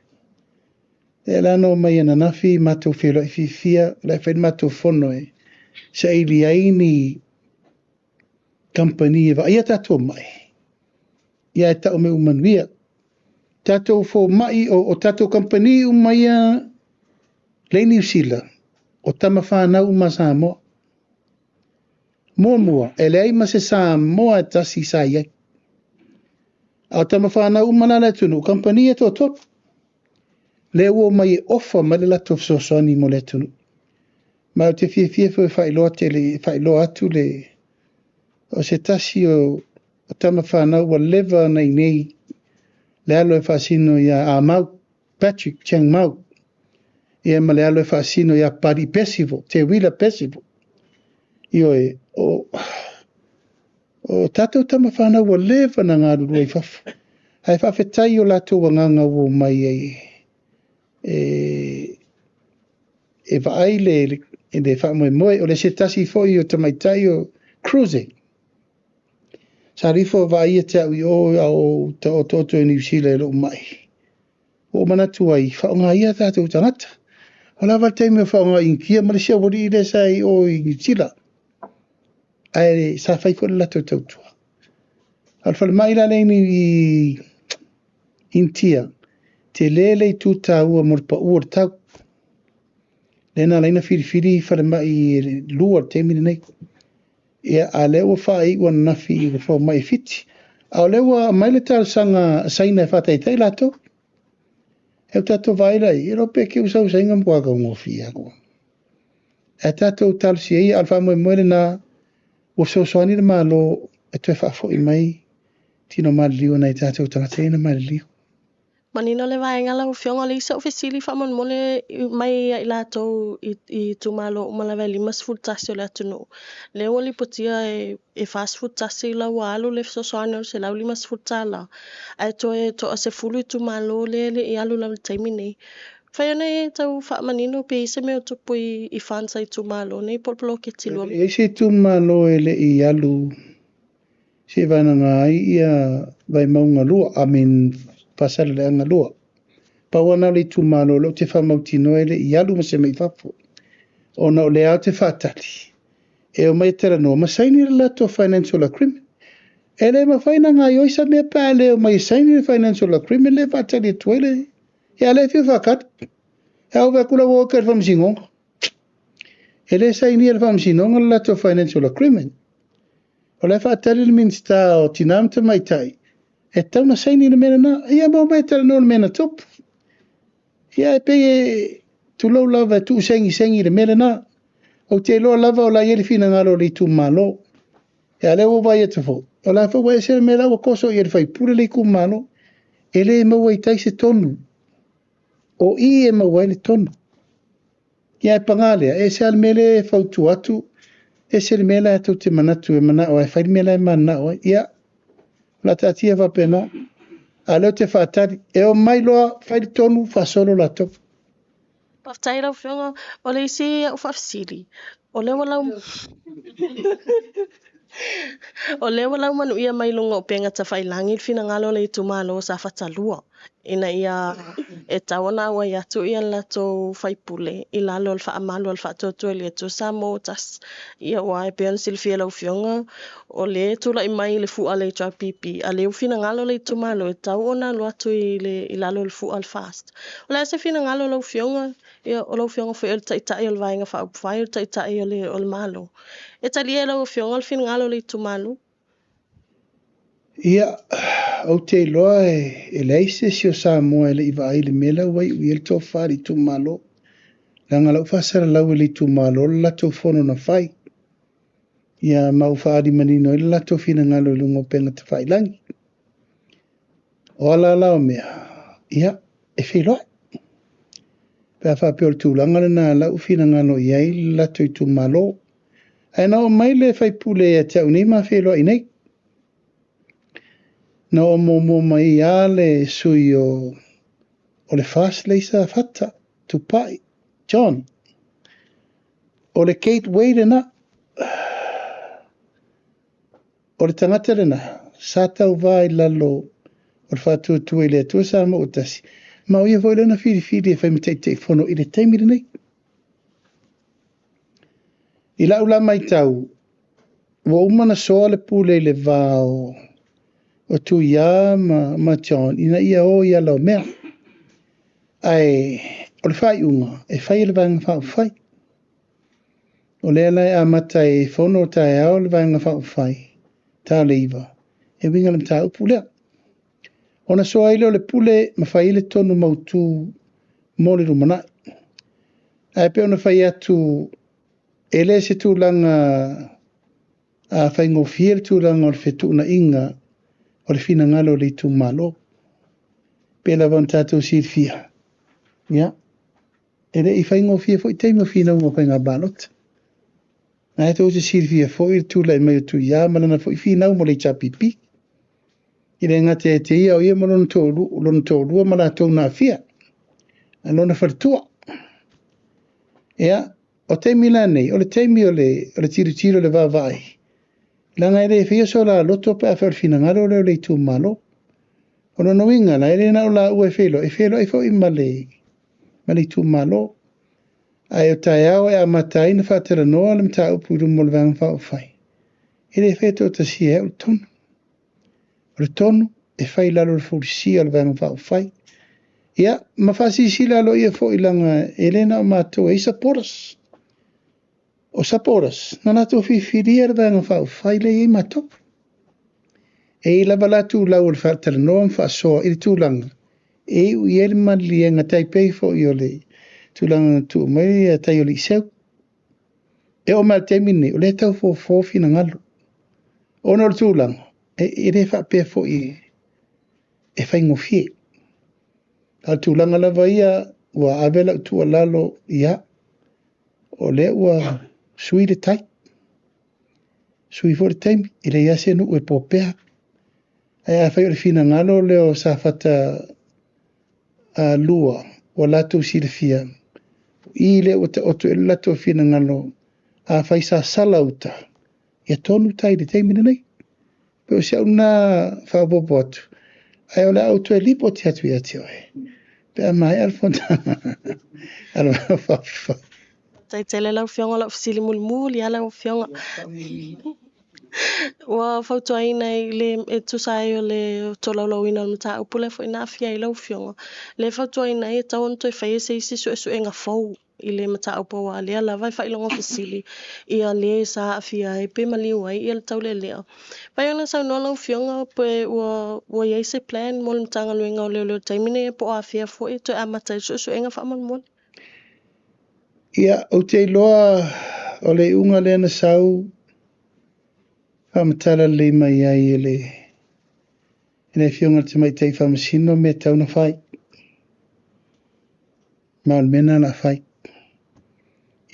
E lano mai ana nafi, matou whilo i fifia, lai whain matou fono e, sa ili aini company e wa, ia tato mai. Ia e tau me umanuia. Tato fo mai o tato company umaya le New Zealand. O tama whanau ma Samoa. Mua, e le ai ma se Samoa tasi sa iai. O tama whanau mana le tunu, company e to top. Le ua mai offer ma le lato sosoni mo le tunu. Ma o te fia fo whailoa te le, whailoa atu le, o se tasi o tama whanau wa leva nei, le alo e whaasino ia a Mau, Patrick Cheng Mau. Ia ma le alo e whaasino ia Pari Pesivo, te Wila Pesivo. Io e, o tātou tama whanau wa leva na ngā rurua i whafu. Hai whawhetai o lātou wa nganga o mai e vaai le whamoe moe, o le se tasi foi o tamaitai o cruising. Sa rifo vaai e te au i o ta o toto e New Zealand o mai. O manatu ai, whaonga ia tātou tangata. O lawa teime whaonga inkia, Malaysia wari i le sai o i New Zealand. Ai sa fai ko la to tua. Al fal mai la nei i intia. Te lele tu ta ua mor pa ur tau. Lena laina firi fal mai luar te mi nei. Ia a lewa fai ua nafi i fo mai fiti. A lewa mai le tal sanga saina fatai tai lato. E tato vai lai, e rope ke usau sainga mpuaka ngofia ko. E tato tal si ei alfa mo na o soani le malo e te whafo i mai tino malio nei tātou tangata ina malio. Manino le vaenga lau fionga le isa ofisili whamon mole mai i lātou i tumalo umalawe limas food tasi o le atunu. Le wali putia e fast food tasi lau alu le sosoane o se lau limas food tala. Ai to se fulu i tumalo le i alu lau taimi nei. Whai nei tau whaamanino pe se meo tupu i whansa i tumalo nei polpolo ke tilua. E se tumalo e le i alu se vananga ai ia vai maunga lua, pasal le anga lua. Pawana le tumalo lo te whamautino e le i alu ma se mei whapo. O na o le au te whatali. E o mai tera no, ma saini le lato financial agreement. E le ma whaina ngā ioisa mea pā le o mai saini le financial agreement le whatali e tuele. E le whiu whakat. E au wakula waka le whamsingonga. E le saini le whamsingonga le lato financial agreement. O le whatali le minsta o tinamta mai tai. E tau na saini le mena na, ia mau mai tera no le mena top. Ia e pege tu lau lava tu sengi le mena na. O te loa lava o la ieri fina ngalo le tu malo. E ale o vai e te fo. O la fa wai se le mena o koso ieri fai pure le ku malo. E le mau ai tai se tonu. O i e mau ai le tonu. Ia e pangalea, e se al mele fautu atu. E se le mela e tau te manatu e mana o e fai mela e mana o ia. La tatia va pena. A leo te whaatari. E o mai loa fai tonu fa solo la topu. Paftai lau whionga, o le isi au whafsiri. O lewa lau... o lewa lau manu ia mai lunga o penga ta whailangi whina ngalo le itu malo sa whatalua. Ina ia e tawana wa iatu ia lato whaipule. I lalo al whaamalu al whaatotu e tu sa motas. Ia wa e peon silfia lau whionga. O le tula i mai le fu ale HRPP. A le whina ngalo le itu malo e tau ona luatu i lalo le fu al fast. O le ase whina ngalo lau whionga. Ia o lau whionga fo el taitai o le vaenga whaupwhai o taitai o le malo. E talia lau whionga al whina ngalo le itu malo. Ia, au te loa e leise si o Samoa e le iwa ai le mela wai ui el tō whāri tū malo. Langa lau whasara lau e le tū malo le lato whono na whai. Ia mau whaari manino e le lato whina ngalo i lungo penga te whailangi. O ala lau mea, ia, e whi loa. Pea whapea o le tūlanga lana lau whina ngano iai lato i tu malo. Ai na o mai le whai pule e te au nei ma wheloa i nei. Na o mo mai a le sui o le fast leisa fata, tupai, John. O le Kate Wade na. O le tangata lena, sa tau vai lalo o le whātua tua i le atua sa mo utasi. Ma o ia voi lana whiri e whai me te whono i le taimiri nei. I lau la mai tau, wa umana soa le pule le vao o tu ia ma John, ina ia o ia lau mea. Ai, o le whai unga, e whai le vanga whau whai. O le alai a mata e whono tae au le vanga whau whai. Tā le iwa, e winga lam tā upu lea. Ona soa ile o le pule ma whai ile tonu mautu mo le rumanai. Ai pe ona whai atu ele se tūlanga a whai ngofie le tūlanga o le whetu na inga o le whina ngalo le tu malo. Pe la van tātou sirfia. Ya. Ele I whai ngofie fo I teima whina unga whai ngā balot. Ai tō se sirfia fo I tūla I mai o tu ia malana fo I whina mo le chapipi. I le ngate te ia o ia malona tōrua malatou na fia. Alona whartua. Ea, o teimi la nei, o le teimi o le tiro le vavai. Langa ele fia so la loto pa fer fina ngalo le tu malo. Ono no inga la ele na la ue felo, e fo I male tu malo. Ai o tai au e amatai na whatera noa le mta upu mo le vang whao whai. Ele feto ta si e o tonu. O le tonu e whai lalo le furisi o le vang whao whai. Ia, mawhasi si lalo ia fo ilanga elena o mato e saporas. O saporas, na nato whiwhiria le vanga whao whai le I mato. E ila balatu lau o le whatera noa mwhasoa I le tūlanga. E u I ele malienga taipei fo I o le tūlanga tu mai tai o li seu. E o mal temine, o le tau fo fofi na ngalo. Ono le tūlanga, e re whapea fo I e whaingo fie. Al tūlanga lava ia, ua avela utua lalo ia, o le ua sui le tai. Sui fo le taimi, I le iase nu e popea. Ai a whai o le fina ngalo leo sa fata lua, o lato si le fia. I le o te otu e lato fina ngalo, a whai sa sala uta. Ia tonu tai le taimi nei. Pe o siau na whabobo atu. Ai o le auto e lipo te atu I ati oe. Pe a mai alfonta. Alo whafa. Tai tele lau fionga lau fisili muli ala o fionga. Wa fautua ina I le e tusai o le tolau ina o mta upule fo ina fia I lau fionga. Le fautua ina e tau onto e whaie se isi su e nga fau I le mta upo wa lea la vai whailonga fisili. Ia le sa afia e pe mali wai ia le tau le lea. Pai ona sau noa lau fionga pe ua iei se plan mo le mtanga luenga o leo taimine e po afia fo e to e amata I su e nga whaaman mole. Ia, o te loa o le unga le na sau, whamatala le mai ai ele fionga te mai tei whamasino me tau na whai. Maul mena na whai.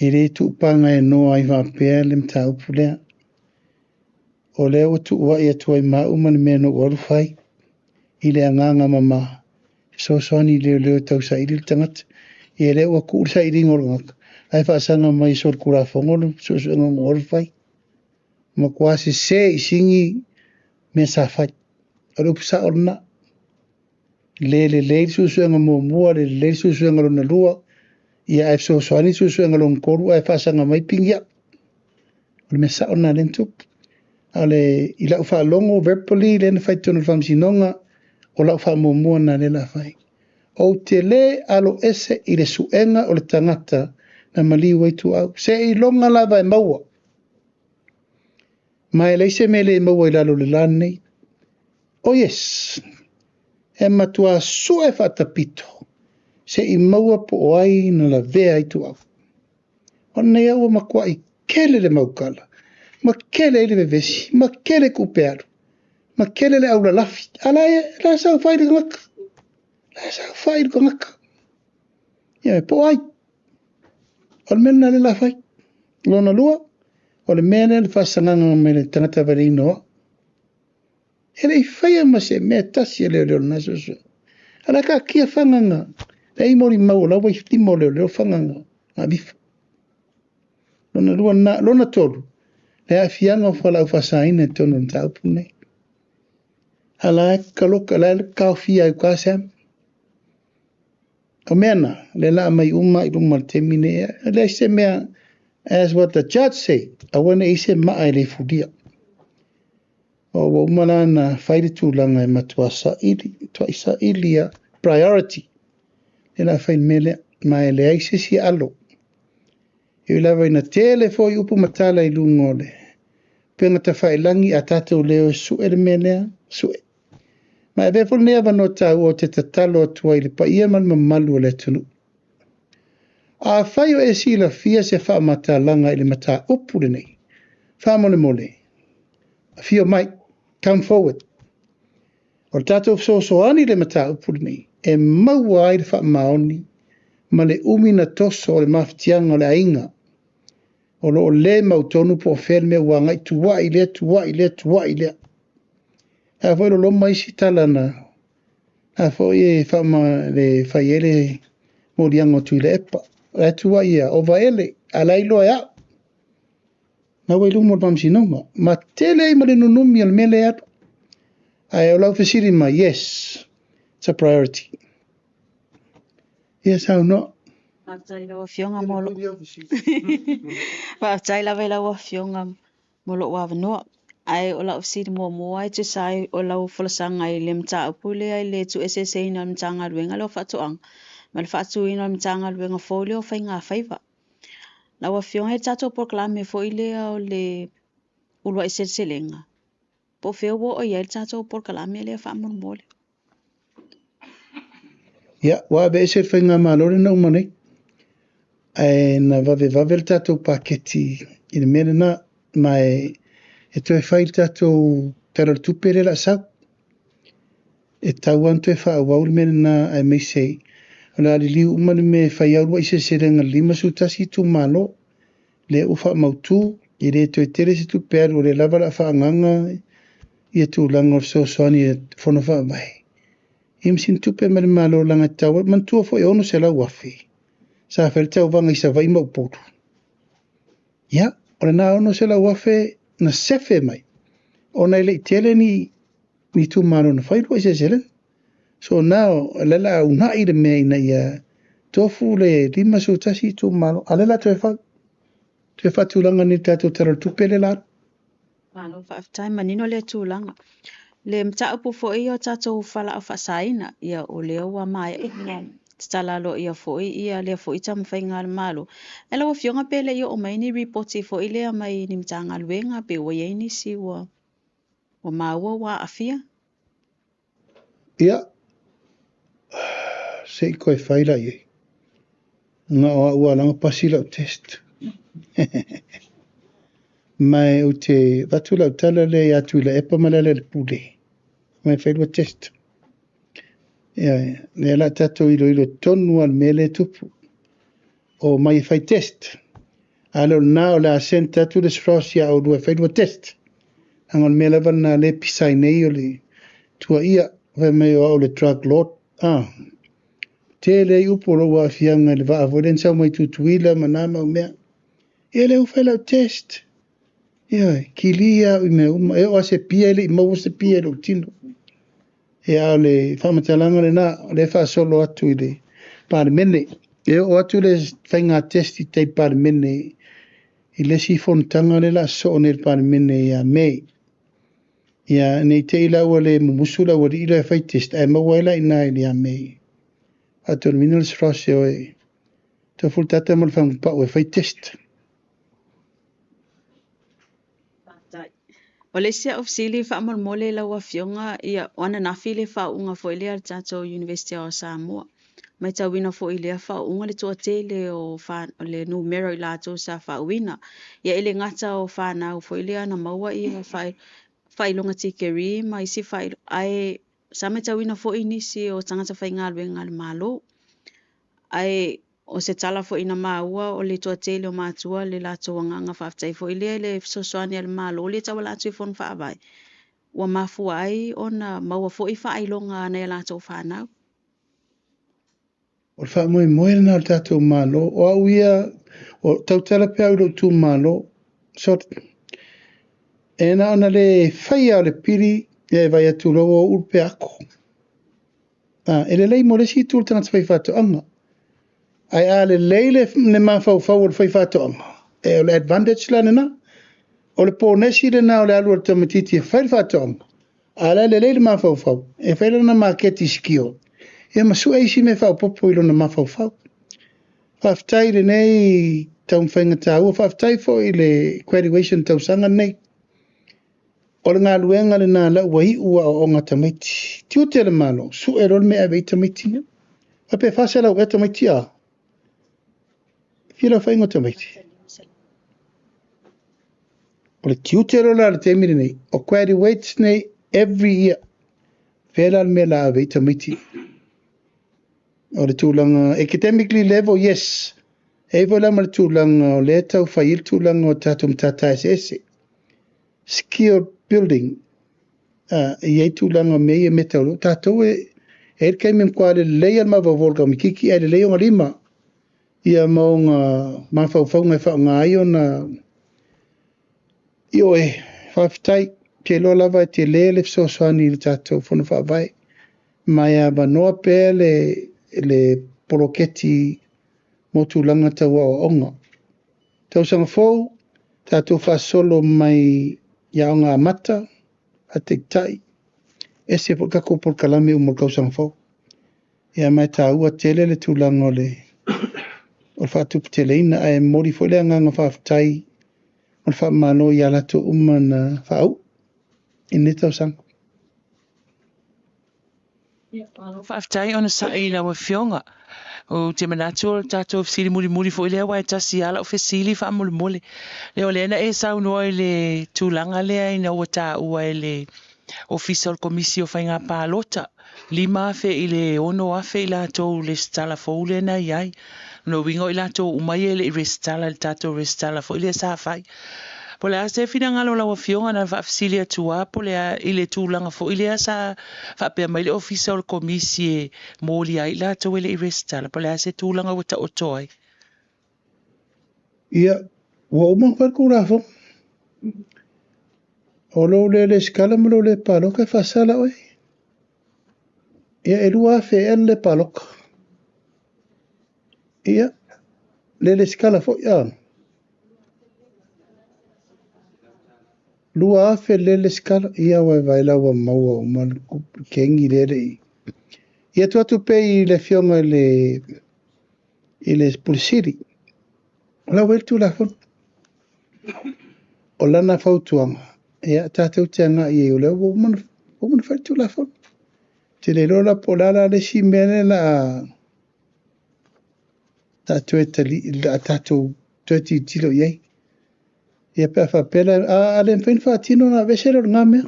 I re tupanga e noa I wapea le mta upulea. O leo o tu ua I atua I mau mani mea no oru whai. I le anganga mama. So soni leo tau sa iri tangata. I leo o kuur sa iri ngorongaka. Ai whaasanga mai sor kura whongolo. So ngong oru whai. Ma kuase se I singi me sa whai. Oro pisa orna. Le susuanga mua le susuanga lona lua. Ia ai so soani susuanga lona koru ai whaasanga mai pingia. Ore me sa orna lentup. Ale I lau wha longo verbally le na whai tonu whamsinonga o lau wha mua na le la whai. O te le alo ese I le suenga o le tangata na maliu tu au. Se I longa lava e maua. Mai leise me le maua I lalo le lane. Oh yes. E matua sue whatapito. Se I maua po o ai na la vea I tu au. Ona ia ua makua I kele le maukala. Ma kele I le vevesi. Ma kele kupearu. Ma kele le aula lafi. Ala e, la sau whai le ngaka. La sau whai le ngaka. Ia po ai. O le mena le la fai. Lona lua. O le mena le whasanganga me le tangata vare inoa. E le whaia ma se mea tasi leo leo na so. Ala ka kia whanganga. Le i mori mau la wai fti mo leo whanganga. A bifa. Lona lua na lona tolu. Le a fianga whala u whasaina tono na taupu nei. Ala e kaloka la kau fia u kasam. O mena le la mai uma I luma te mine. Le se mea as what the judge say. Awana ise maa le fudia. O wa umala na whaire tūlanga e matua sa ilia priority. Le la whain mele mai le aise si alo. I lawa ina tele fo I upu matala I lungole. Penga ta whailangi a tātou leo sue le melea sue. Ma e befo nea wano tau o te tatalo atua I le pa ia man mamalu o le tunu. A whaio e sila fia se wha matalanga I le mata upu le nei. Wha mole mole. A fio mai. Come forward. O tātou soani le mata upu le nei. E maua ai le wha maoni. Ma le umi na toso o le maftianga o le ainga. O lo le mautonu po fel me wanga I tuwa I le. A foi lo loma isi talana. A foi e whama le whaiele moriango tui le epa. A tuwa ia ova ele. A lailo ea. Na wai lumo pamsi noma. Ma tele I male nunumi al mele atu. Ai o lau fesiri ma yes. It's a priority. Yes, how not? Whaatai lawa fionga molo. Whaatai lawa fionga molo wawanoa. Ai o lau siri mua ai te sai o lau whalasanga I le mta upule ai le tu SSA na mtanga luenga leo whatoang. Ma le whatu ina mtanga luenga folio whai ngā whaiva. Lawa fionga he tato proklame fo I lea o le ulua I selenga. Po feo wo o ia le tato proklame lea whaamon mole. Ya, wa be se whai ngā malore na umanei. Ai na vave le tato paketi I le mele na mai e toi whai tatou tarar tupere la sau. E tau anto e wha awau mene na ai mei sei. O la li liu umane me whai aurua I se serenga lima sutasi tu malo. Le ufa mautu. I re toi tere se tupere o le lava la wha anganga. I e tu langor so soani e whono wha mai. I msin tupe mare malo langa tau. Mantua fo e ono se la wafi. Sa whare tau vanga I sa vai maupotu. Ya, o le na ono se la wafi. Na sefe mai. O na ile tele ni tu mano na whairua I se selen. So now, lela una I le mea ina ia tofu le lima sutasi tu mano. Alela te wha. Te wha tūlanga ni tātou tara tupe le lara. Mano whaatai manino le tūlanga. Le mta upu fo I o tātou whala o whasaina ia o leo wa mai Talalo ia foi ia le foi tam fainga malo. Ela wa fionga pele ia o mai ni reporti fo ile mai ni mtanga luenga pe wa ye ni si wa maua wa afia. Ia. Sei koe whaila ie. Nga o ua langa pasila o test. Mai o te watula o tala le atu ila epa malala le pule. Mai whailua test. Ia, le la tato ilo tonu al mele tupu. O mai whai test. Alo nao la sen tatu le srosia o lua whailua test. Angon mele wana le pisai nei o le tua ia vai mai o le drug lord. Te le upo lo wa fianga le va avoden sa mai tutuila manama o mea. Ia le whailua test. Ia, kilia i me uma. E o se pia ele i mau se pia ele o tino. E a le whamatalanga le na le wha solo atu i le pare mene. E o atu le whainga testi tei pare mene i le si fontanga le la so ne pare mene ia mei. Ia nei te ila ua le mumusula ua li ila e whai test. E maua ila ina i le a mei. Atu le minerals frossi o e. Ta fultata mo le whampa o e whai test. O le sia of sili fa amor mole la wa fionga ia wana na file fa unga fo ile tato University of Samoa. Mai ta wina fo ile fa unga le to tele o fa le numero ila to sa fa wina. Ia ile ngata o fa na fo ile na maua ia fa ilonga tikeri mai si fa ai sa mai ta wina fo inisi o tangata fa ngal we ngal malo. Ai o se tala fo ina maua o le toa tele o mātua le lātou anganga whaftai fo i le sosoani al malo o le tawa lātou i whon whaavai. Ua mafua ai o na maua fo i whailonga nei lātou whanau. O le wha moe moe na o tātou malo, o au ia, o tautala pia uro tū malo, so e na ona le whaia o le piri, e vai atu rogo o urpe ako. E le lei mo le si tūl tangata whai whato anga. Ai a le lei le mawhau whau o le whai whato anga. E o le advantage la na, o le pōnesi le na o le alu o le tamatiti e whai whato anga. A le lei le mawhau whau, e whai na marketi skio. E masu eisi me whau popo ilo na mawhau whau. Whaftai le nei tau mwhainga tāua, whaftai fo i le graduation tau sanga nei. O le ngā luenga le nā lau wahi ua o ngā tamaiti. Tiu te le malo, su e rol me awe i tamaiti. A pe whasa lau e tamaiti a. Whila whainga tamaiti. O le tiu te rola le te mire nei. O graduates nei every year. Whila me la awe i tamaiti. O le tūlanga, academically level, yes. E vola ma le tūlanga o le tau whail tūlanga o tātum tātai ese. Skill building e tūlanga me e metalo tātou e kai me mkwa le leia mawa volga mi kiki e le leia ngā rima ia maunga mawhau ngai whao ngā io na io e whawhitai te loa lava e te lea le fsoswani le tātou whana whaavai mai a wanoa pē le poroketi mo tūlanga taua o onga tau sanga fōu tātou whasolo mai ia o ngā mata, a te tai, e se por kako por kalame o mor kausang fau. Ia mai tā ua tele le tūlanga o le whātupu tele ina, e mori fo le anga ngā whawhitai, o le whamano i alato umana whaau, i ne tau sang. Whawhitai ona sa i lawa whionga. O te manatu o tātou fsiri muri fo i lea wai tasi ala o fesili wha mole. Leo lena e sau noa i le tūlanga lea ina ua tā ua i le official komisio whainga pālota. 5 afe i le ono afe i lātou le stala fo lena iai. No wingo i lātou umai e le i restala le tātou restala fo i le sa whai. Po le ase fina ngalo lawa fionga na whaafsili atua po le i le tūlanga fo i le asa whaapea mai le official komisie mōli ai lātou e le i restala. Po le ase tūlanga wata o toi. Ia, ua umang wharku rafo. O lo le skala mo lo le paloka e whasala oi. Ia, e lua afe e le paloka. Ia, le skala fo ia. Lua afe le skala ia wa vaila wa maua o man kengi lere i. Ia tuatu pe i le fionga i le pulisiri. La wel tu la fon. O lana fautuanga. Ia tātou te anga i o le o man fai tu la fon. Te le rola po lala le si mene la tātou e tali, tātou tuati tilo iei. Ia pe fa pela a le fen fa tino na vesero nga me.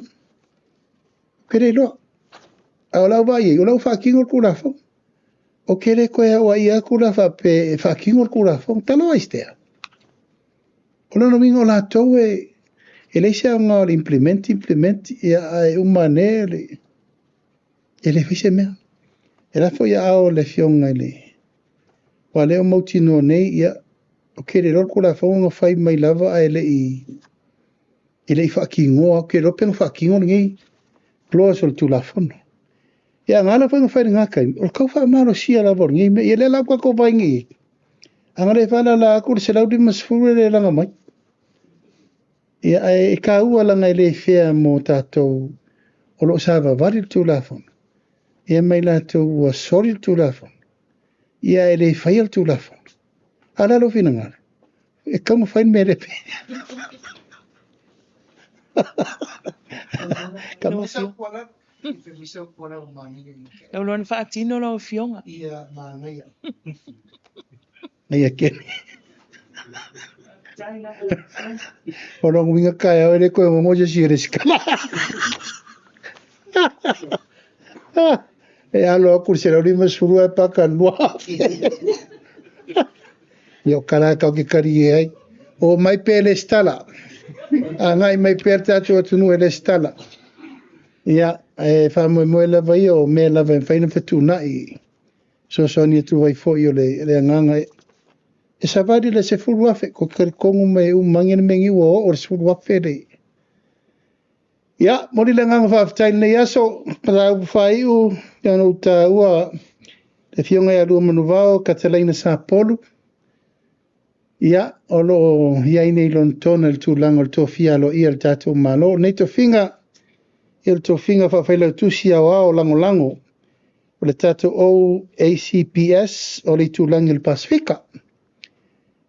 Kere lo. A la va ye, o la fa kingo kula fo. O kere ko ya wa ia kula fa pe fa kingo kula fo. Talo istea. O no mingo la to e le sa nga implement ia umane le fise me. Era fo ya o le fionga le. Wa le o motino nei ia o kere rol kula whaunga whai mai lava a ele i whakingoa, o kere ropenga whakingoa ngi ploa sol tu la whono. Ia ngana whainga whainga ngakai, o kau wha maro sia lava ngi, i ele lau kwa ko vai ngi. Angare whala la akur se lau di masfuru le langa mai. Ia e ka ua langa ele whea mo tātou o lo sava vari tu la whono. Ia mai la tu ua sori tu la whono. Ia ele whaia tu la whono. Ala lo fina ngara. E kama whain me repe. Kama fio. Lau luan whaatino lau fionga. Ia māngaia. Ia kene. O rongo minga kaya o ele koe mamoja si resikama. E alo akur se lau lima surua e paka lua. Yo kala kau ki kari e ai. O mai pe le stala. A ngai mai pe tātou atunu e le stala. Ia, e whamoe moe lava i o me lava e whaina whatuna i. So ni atu vai fo i o le anganga e. E savari le se furu afe, ko kari kongu mai mangene mengi o le se furu afe le. Ia, mori le nganga whaafitai nei aso, pata upu whai u, iano uta ua, le fionga i alua manuvao, Katalaina sa polu. Ia, olo hiaine i lon tona le tūlanga le tōwhia alo ia le tātou malo. Nei to finga, i le tōwhinga whawhaila tusi au ao lango lango, o le tātou o ACPS o le tūlanga le Pasifika.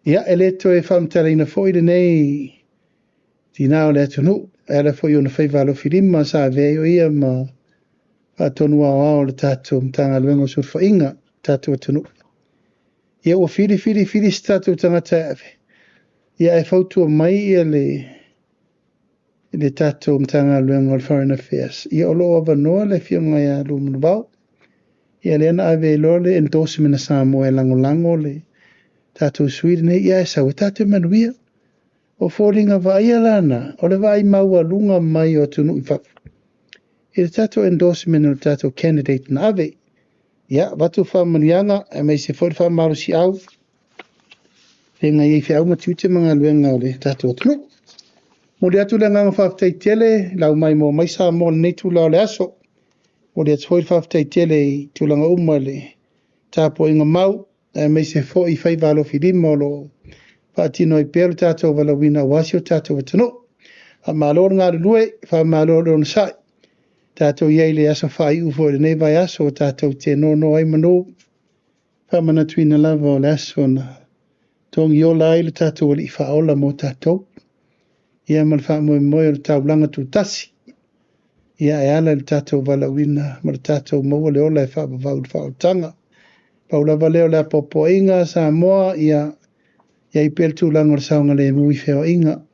Ia, e le to e whamtalaina fōide nei, tinao le atunu, e le fōi o na whaiwalo whirima sa veo ia ma atonu ao le tātou mtanga luengo surfa inga, tātou atunu. Ia ua whiri tātou tangata ave. Ia e whautua mai ia le tātou mtanga luengo le Foreign Affairs. Ia o loa wanoa le fionga ia lumunu vau. Ia le ana ave lo le endorsement na Samoa e lango le tātou Sweden. Ia e sau e tātou manuia. O fōringa vaia lana. O le vai maua lunga mai o tunu i whafu. I le tātou endorsement o le tātou candidate na ave. Ia, watu whamanianga, e mai se fōri whamaro si au. Whenga i whiau matiute mga luenga o le tātou atunu. Mo le atu le nganga whaftai tele, lau mai mo mai sa mo le neitu lao le aso. Mo le atu fōri whaftai tele i tūlanga uma le tāpo inga mau. E mai se fōi whaivalo whirima o lo whaatino i pēru tātou walawina wasi o tātou atunu. A māloro ngā rurue, whamāloro na sai. Tātou iei le aso whai ufo le nei vai aso o tātou te no ai mano. Whamana tuina lava o le aso na tongi o lai le tātou li whaola mo tātou. Ia man whamoe moe o le taulanga tu tasi. Ia e ala le tātou walawina ma le tātou maua le ola e whaapavau le whaotanga. Paulawa leo le apopo inga sa moa ia i pel tūlanga o le saunga le mui wheo inga.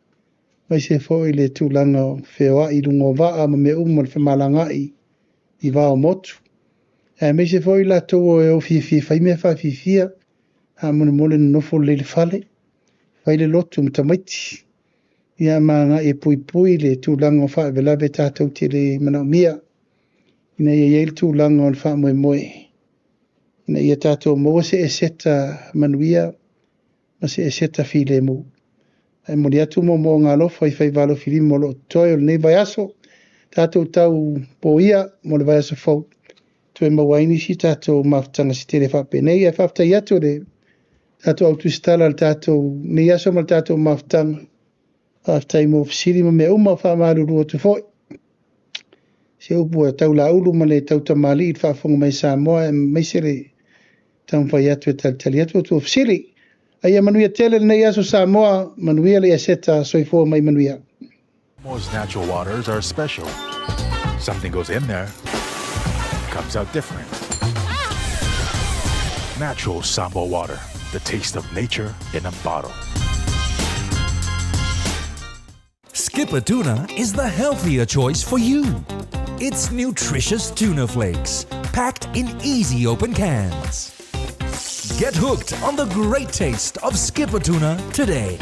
Mai se foi le tūlanga o whewa i rungo waa ma me umo le whamalanga i wao motu. Mai se foi la tō e o whiwhi whaimea whawhiwhia ha mune mole na nofo le whale. Whai le lotu mtamaiti. Ia maanga e pui le tūlanga o whaavelawe tātou te le manau mia. Ina ia le tūlanga o le wha moe. Ina ia tātou moa se e seta manuia ma se e seta while mo. E mori atu mo ngā lofa i whaivalo whirimo lo toi o nei vai aso. Tātou tau po ia mo le vai aso fau. Tu e mawaini si tātou mawhtanga si tere whapenei. E whaftai atu le tātou autu stala le tātou nei aso ma le tātou mawhtanga. Whaftai mo fisiri ma me uma whamaru rua tu foi. Se upu e tau la ulu ma le tau tamali i whafonga mai Samoa e mai se le tau whai atu e tali atu tu fisiri. Aia manuia tele nei aso Samoa, manuia le aseta soifua mai manuia. Samoa's natural waters are special. Something goes in there, comes out different. Natural Samoa water, the taste of nature in a bottle. Skipper Tuna is the healthier choice for you. It's nutritious tuna flakes, packed in easy open cans. Get hooked on the great taste of Skipper Tuna today.